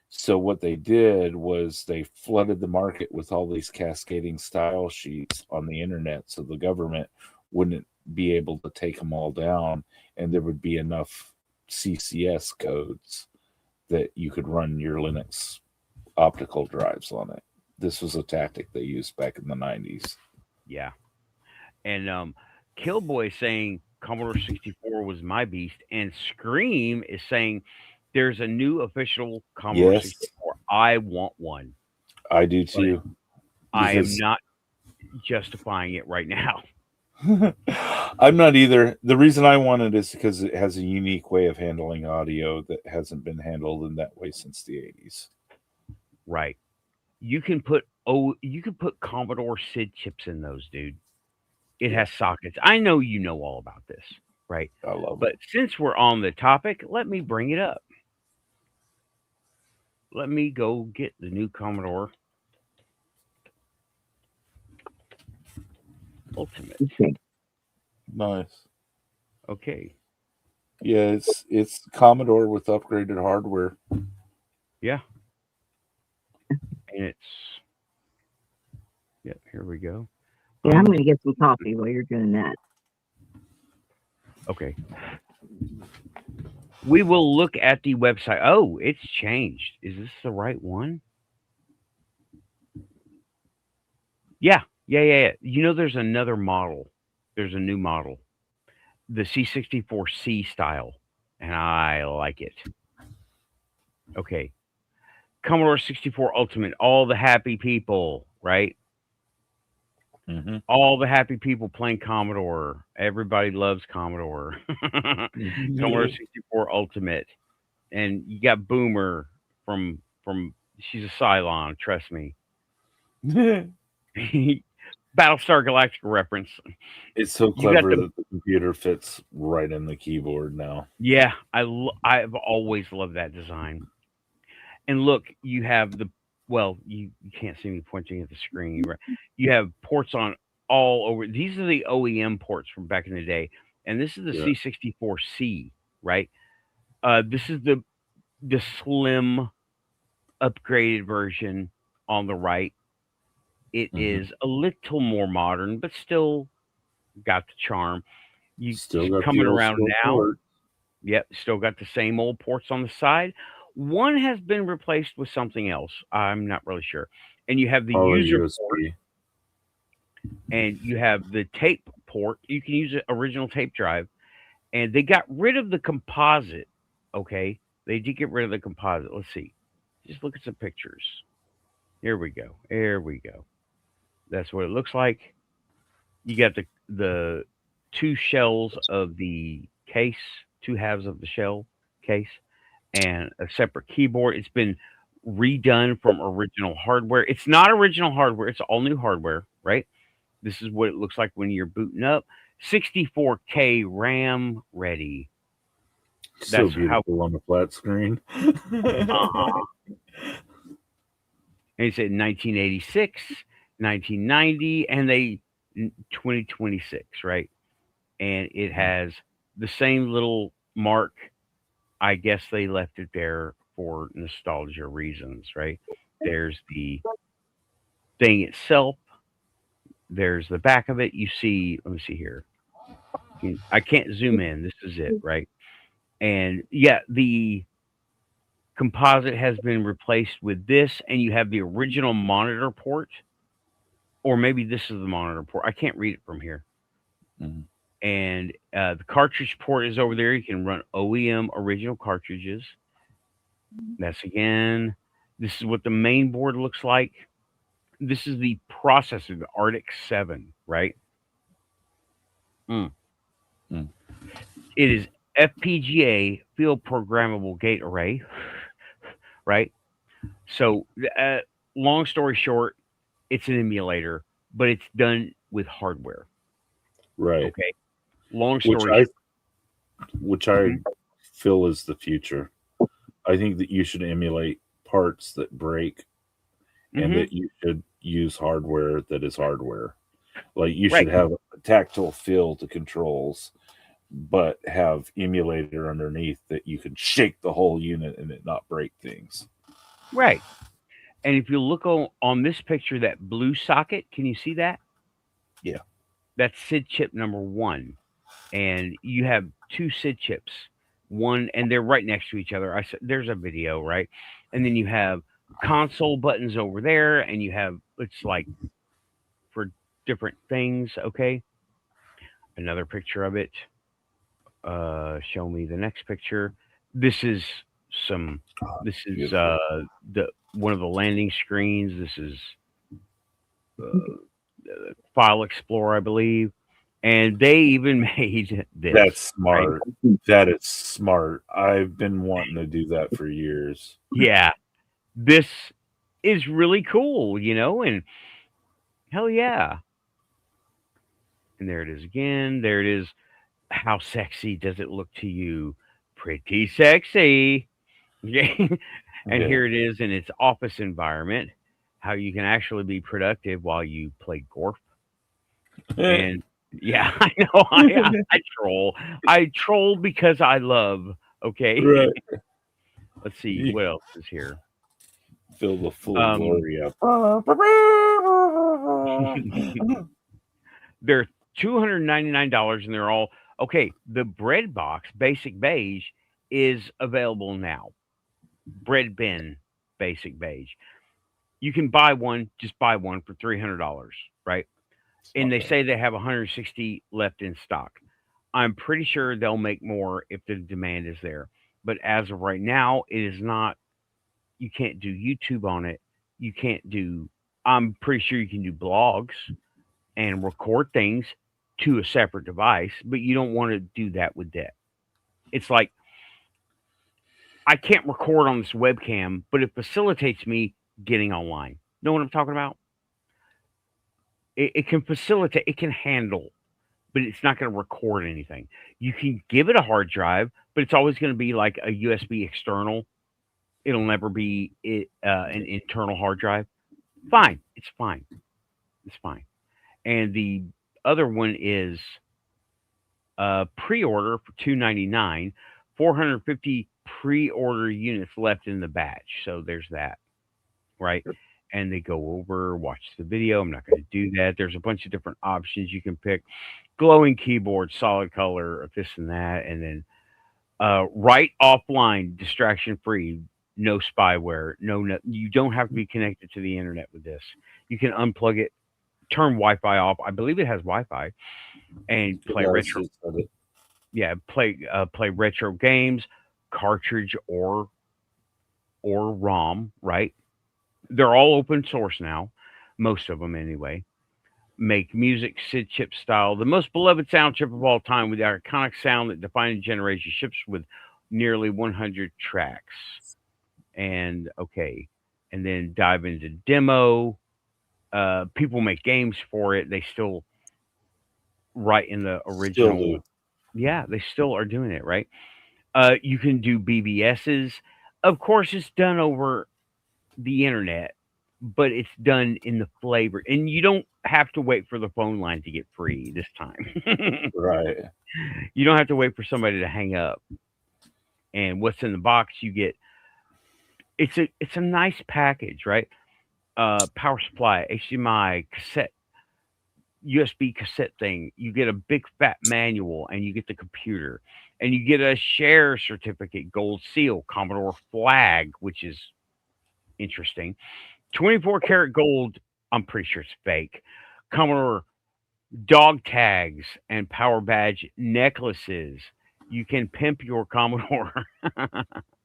So what they did was they flooded the market with all these cascading style sheets on the internet, so the government wouldn't be able to take them all down, and there would be enough CCS codes that you could run your Linux optical drives on it. This was a tactic they used back in the 90s. Yeah. And Killboy saying Commodore 64 was my beast, and Scream is saying there's a new official Commodore Yes. 64. I want one. I do too. I am Because- not justifying it right now. I'm not either. The reason I want it is because it has a unique way of handling audio that hasn't been handled in that way since the 80s. Right. You can put Commodore SID chips in those, dude. It has sockets. I know you know all about this, right? I love But it. since we're on the topic, let me bring it up. Let me go get the new Commodore Ultimate. Okay. Nice. Okay. Yeah, it's Commodore with upgraded hardware. Yeah. And it's yep, here we go. Yeah, I'm going to get some coffee while you're doing that. Okay. We will look at the website. Oh, it's changed. Is this the right one? Yeah. You know, there's another model. There's a new model. The C64C style. And I like it. Okay. Commodore 64 Ultimate. All the happy people, right? Mm-hmm. All the happy people playing Commodore. Everybody loves Commodore. Commodore 64 Ultimate. And you got Boomer from she's a Cylon, trust me. Battlestar Galactica reference. It's so You got clever the- that the computer fits right in the keyboard now. Yeah, I've always loved that design. And look, you have you can't see me pointing at the screen, right? You have ports on all over. These are the OEM ports from back in the day, and this is the Yeah. C64C, right? This is the slim, upgraded version on the right. It Mhm. is a little more modern, but still got the charm. You Still got coming the old around school now. port. Yep, still got the same old ports on the side. One has been replaced with something else. I'm not really sure. And you have the Probably user USB. port, and you have the tape port. You can use an original tape drive, and they got rid of the composite. Okay, they did get rid of the composite. Let's see. Just look at some pictures. Here we go. There we go. That's what it looks like. You got the two shells of the case, two halves of the shell case, and a separate keyboard. It's been redone from original hardware. It's not original hardware, it's all new hardware, right? This is what it looks like when you're booting up. 64K RAM ready. So That's how. beautiful on the flat screen. Uh-huh. And he said 1986, 1990, and 2026, right? And it has the same little mark. I guess they left it there for nostalgia reasons, right? There's the thing itself. There's the back of it. You see, let me see here. I can't zoom in. This is it, right? And yeah, the composite has been replaced with this, and you have the original monitor port, or maybe this is the monitor port. I can't read it from here. Mhm. And the cartridge port is over there. You can run OEM original cartridges. That's again. This is what the main board looks like. This is the processor, the Arctic 7, right? Mm. It is FPGA field programmable gate array, right? So, long story short, it's an emulator, but it's done with hardware. Right. Okay. Long Which story I feel is the future. I think that you should emulate parts that break, and that you should use hardware that is hardware. Like you should have a tactile feel to controls, but have emulator underneath that you can shake the whole unit and it not break things. Right. And if you look on this picture, that blue socket, can you see that? Yeah. That's SID chip number 1. And you have 2 SID chips. One, and they're right next to each other. There's a video, right? And then you have console buttons over there, and you have, it's like for different things, okay? Another picture of it. Show me the next picture. This is the one of the landing screens. This is File Explorer, I believe. And they even made this. That's smart. Right? That is smart. I've been wanting to do that for years. Yeah. This is really cool, and hell yeah. And there it is again. There it is. How sexy does it look to you? Pretty sexy. Okay. And here it is in its office environment. How you can actually be productive while you play Gorf. And yeah, I know. I troll. I troll because I love. Okay. Right. Let's see what else is here. Feel the full glory up. They're $299, and they're all okay. The bread box, basic beige, is available now. Bread bin, basic beige. You can buy one. Just buy one for $300, right? And they say they have 160 left in stock. I'm pretty sure they'll make more if the demand is there. But as of right now, it is not. You can't do YouTube on it. You can't do. I'm pretty sure you can do blogs and record things to a separate device, but you don't want to do that with that. It's like I can't record on this webcam, but it facilitates me getting online. Know what I'm talking about? It can facilitate, it can handle, but it's not going to record anything. You can give it a hard drive, but it's always going to be like a USB external. It'll never be an internal hard drive. Fine. It's fine. It's fine. And the other one is pre-order for $299, 450 pre-order units left in the batch. So there's that, right? And they go over, watch the video. I'm not going to do that. There's a bunch of different options you can pick. Glowing keyboard, solid color, this and that. And then write offline, distraction-free, no spyware. No, you don't have to be connected to the internet with this. You can unplug it, turn Wi-Fi off. I believe it has Wi-Fi, and play retro. Yeah, play retro games, cartridge or ROM, right? They're all open source now, most of them anyway. make music Sid Chip style. The most beloved sound chip of all time with the iconic sound that defined a generation. Ships with nearly 100 tracks. And okay, and then dive into demo. People make games for it. They still write in the Still original. do. Yeah, they still are doing it, right? You can do BBSs. Of course, it's done over the internet, but it's done in the flavor. And you don't have to wait for the phone line to get free this time. Right. You don't have to wait for somebody to hang up. And what's in the box, you get it's a nice package, right? Power supply, HDMI, cassette, USB cassette thing. You get a big fat manual and you get the computer. And you get a share certificate, gold seal, Commodore flag, which is interesting. 24 karat gold, I'm pretty sure it's fake. Commodore dog tags and power badge necklaces. You can pimp your Commodore.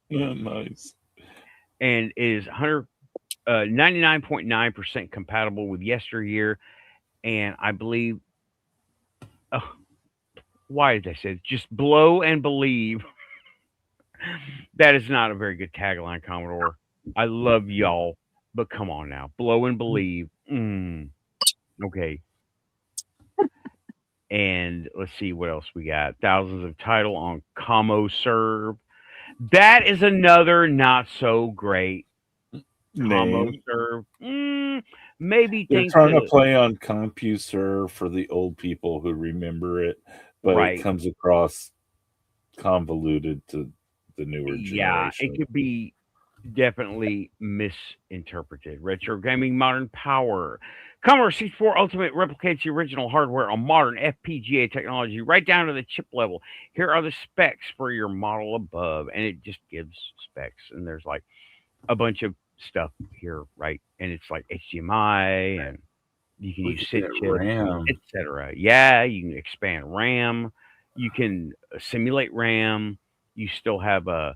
Yeah, nice. And it is 99.9% compatible with yesteryear. And I believe, oh, why did I say it? Just blow and believe. That is not a very good tagline, Commodore. I love y'all, but come on now. Blow and believe. Okay. And let's see what else we got. Thousands of title on CommoServe. That is another not so great Name. CommoServe. Maybe They're think trying to to, play on CompuServe for the old people who remember it, but right. it comes across convoluted to the newer Yeah, it generation. could be definitely misinterpreted. Retro gaming, modern power. Commodore 64 Ultimate replicates the original hardware on modern FPGA technology right down to the chip level. Here are the specs for your model above, and it just gives specs. And there's like a bunch of stuff here, right? And it's like HDMI, and you can Look use at SID that chips, RAM. etc. Yeah, you can expand RAM. You can simulate RAM. You still have a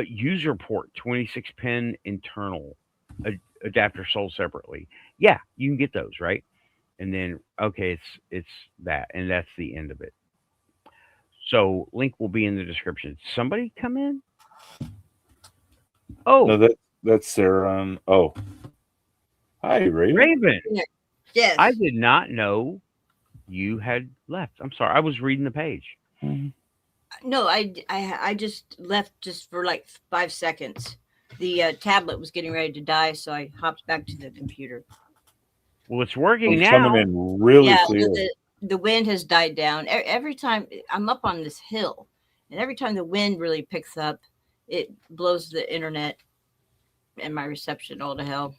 user port, 26 pin internal adapter sold separately. Yeah, you can get those, right? And then okay, it's that, and that's the end of it. So link will be in the description. Somebody come in. No, Oh, that's Sarah. Oh, hi, Raven. Raven. Yes. I did not know you had left. I'm sorry. I was reading the page. No, I just left just for like 5 seconds. The tablet was getting ready to die, so I hopped back to the computer. Well, it's working It's now. coming in really Yeah, clear. the wind has died down. Every time I'm up on this hill, and every time the wind really picks up, it blows the internet and my reception all to hell.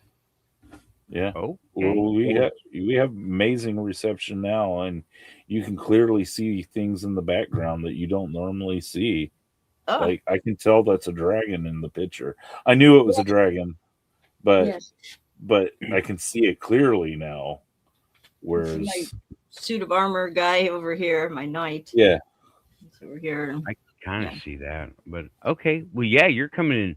Yeah. Oh, Well, we have amazing reception now, and you can clearly see things in the background that you don't normally see. Oh, Like I can tell that's a dragon in the picture. I knew it was a dragon, but yes. I can see it clearly now. Whereas, My suit of armor guy over here, my knight. yeah, He's over here. I kind of Yeah. see that. But okay. Well, yeah, you're coming in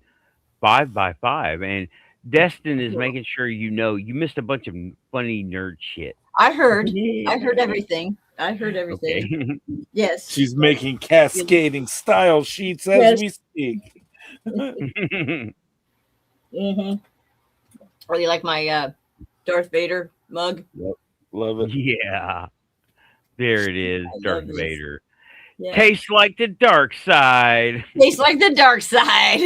5 by 5, and Destin is making sure you know you missed a bunch of funny nerd shit. I heard everything. I heard everything. Okay. Yes. she's making cascading style sheets as Yes. we speak. Mm-hmm. Oh, you like my Darth Vader mug? Love it. Yeah. There it is, I Darth love this. Vader. Yeah. Tastes like the dark side. Tastes like the dark side.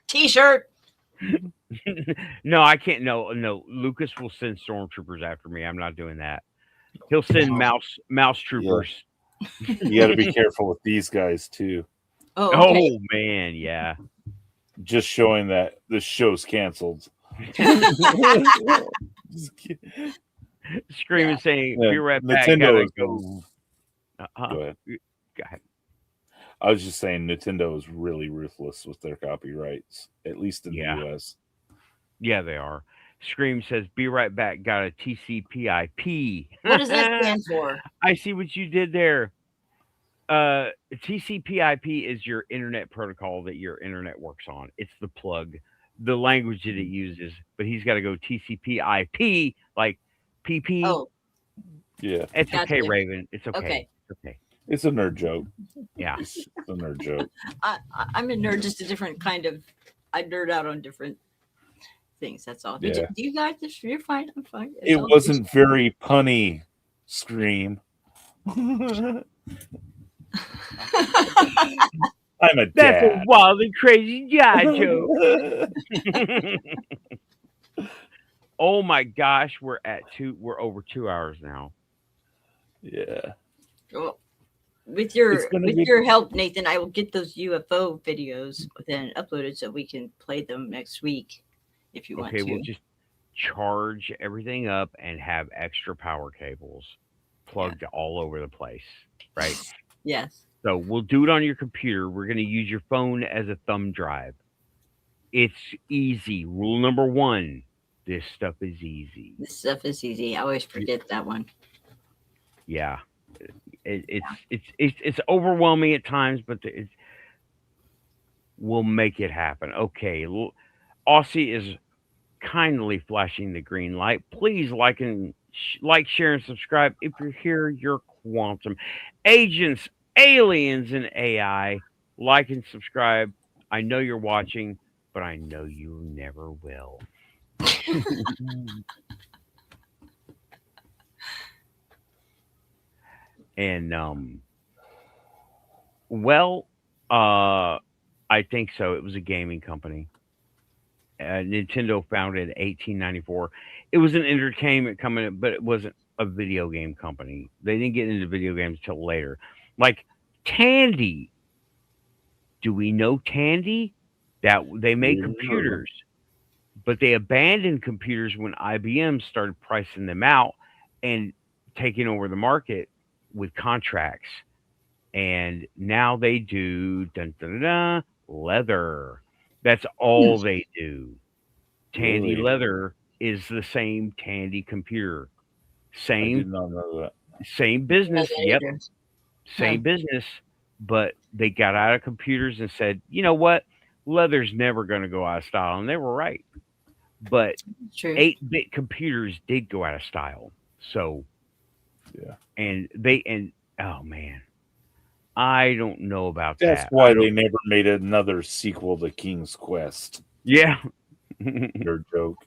T-shirt. No, I can't. No. Lucas will send stormtroopers after me. I'm not doing that. He'll send mouse troopers. You got to be careful with these guys too. Oh, okay. Oh man, yeah. Just showing that this show's canceled. Screaming, saying, Yeah, "Be right back." Nintendo Gotta is go. Go ahead. Go ahead. I was just saying Nintendo is really ruthless with their copyrights, at least in Yeah. the US. Yeah, they are. Scream says, "Be right back." Got a TCP/IP. What does that stand for? I see what you did there. TCP/IP is your internet protocol that your internet works on. It's the plug, the language that it uses. But he's got to go TCP/IP, like PP. Oh, Yeah, It's okay, gotcha. Raven. It's okay. Okay. It's okay. it's a nerd joke. Yeah. It's a nerd joke. I'm a nerd, just a different kind of. I nerd out on different things. That's all. Yeah. Do you guys? You're fine. I'm fine. It's It all wasn't very punny. Scream. I'm a That's a dad. wild and crazy dad joke. Oh my gosh, we're over 2 hours now. Yeah. Well, with It's your gonna with be- your help, Nathan, I will get those UFO videos then uploaded so we can play them next week if you want Okay, to. we'll just charge everything up and have extra power cables plugged all over the place, right? Yes. So we'll do it on your computer. We're going to use your phone as a thumb drive. It's easy. Rule number 1, this stuff is easy. This stuff is easy. I always forget that one. Yeah. It's overwhelming at times, but we'll make it happen. Okay. Aussie is kindly flashing the green light. Please like, share, and subscribe. If you're here, you're quantum agents, aliens, and AI. Like and subscribe. I know you're watching, but I know you never will. And I think so. It was a gaming company. Nintendo founded in 1894. It was an entertainment company, but it wasn't a video game company. They didn't get into video games till later. Like Tandy. Do we know Tandy? That they made computers, but they abandoned computers when IBM started pricing them out and taking over the market with contracts. And now they do leather. That's all they do. Tandy Really? Leather is the same Tandy computer. I did not know that. Same business. Yep. Either. Same business. But they got out of computers and said, you know what? Leather's never going to go out of style. And they were right. But True. 8-bit computers did go out of style. So, Yeah. and oh man, I don't know about That's that. why they never made another sequel to King's Quest. Yeah. Nerd joke.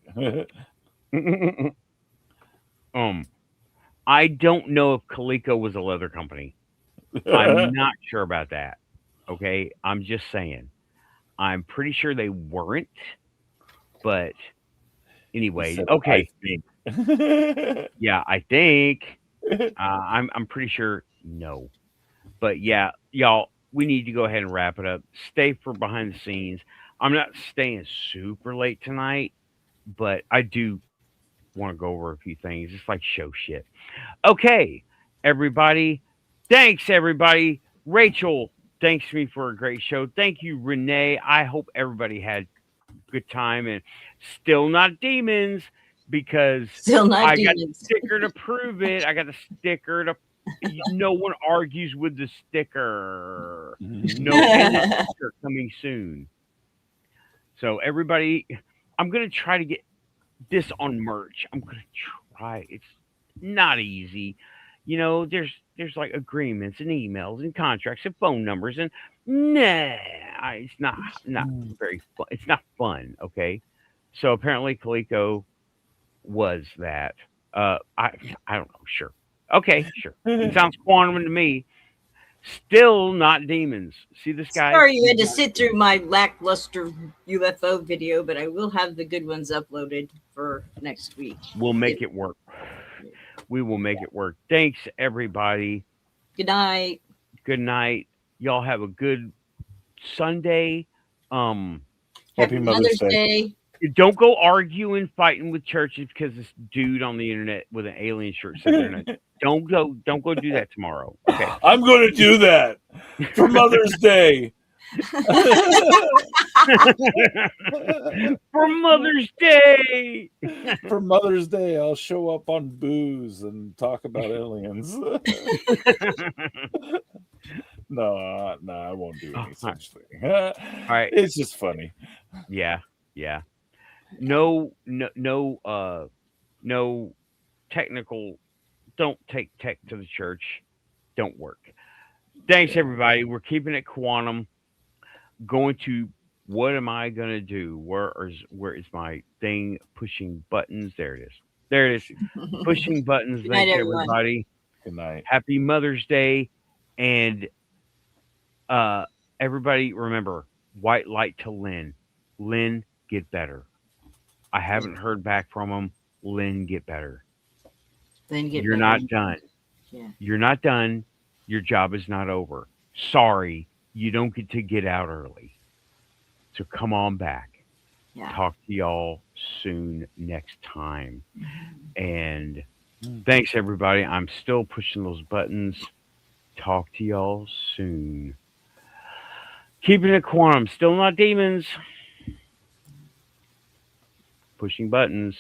I don't know if Coleco was a leather company. I'm not sure about that. Okay, I'm just saying. I'm pretty sure they weren't. But anyway, Said, okay. I think. Yeah, I think. I'm pretty sure no. But yeah, y'all, we need to go ahead and wrap it up. Stay for behind the scenes. I'm not staying super late tonight, but I do want to go over a few things. It's like show shit. Okay, everybody. Thanks, everybody. Rachel, thanks to me for a great show. Thank you, Renee. I hope everybody had a good time and still not demons because Still not I got the demons. sticker to prove it. I got the sticker to. No one argues with the sticker. No, and the sticker coming soon. So everybody, I'm gonna try to get this on merch. I'm gonna try. It's not easy. You know, there's like agreements and emails and contracts and phone numbers and it's not very fun. It's not fun. Okay, so apparently Coleco was that. I don't know. Sure. Okay, sure. It sounds quantum to me. Still not demons. See this guy? Sorry you had to sit through my lackluster UFO video, but I will have the good ones uploaded for next week. We'll make it work. We will make it work. Thanks, everybody. Good night. Good night. Y'all have a good Sunday. Happy Mother's Day. Don't go arguing, fighting with churches because this dude on the internet with an alien shirt said they're not. Don't go do that tomorrow. Okay. I'm going to do that for Mother's Day. For Mother's Day. For Mother's Day, I'll show up on booze and talk about aliens. No, I won't do any such thing. All right. It's just funny. Yeah. No technical, don't take tech to the church. Don't work. Thanks, everybody. We're keeping it quantum. Going to, what am I going to do? Where is my thing pushing buttons? There it is. There it is. Pushing buttons. Good night, Thanks, everyone. everybody. Good night. Happy Mother's Day. And everybody, remember, white light to Lynn. Lynn, get better. I haven't heard back from him. Lynn, get better. Then get You're better. not done. Yeah. You're not done. Your job is not over. Sorry, you don't get to get out early. So come on back. Yeah. Talk to y'all soon next time. And thanks, everybody. I'm still pushing those buttons. Talk to y'all soon. Keeping it quantum. Still not demons. Pushing buttons.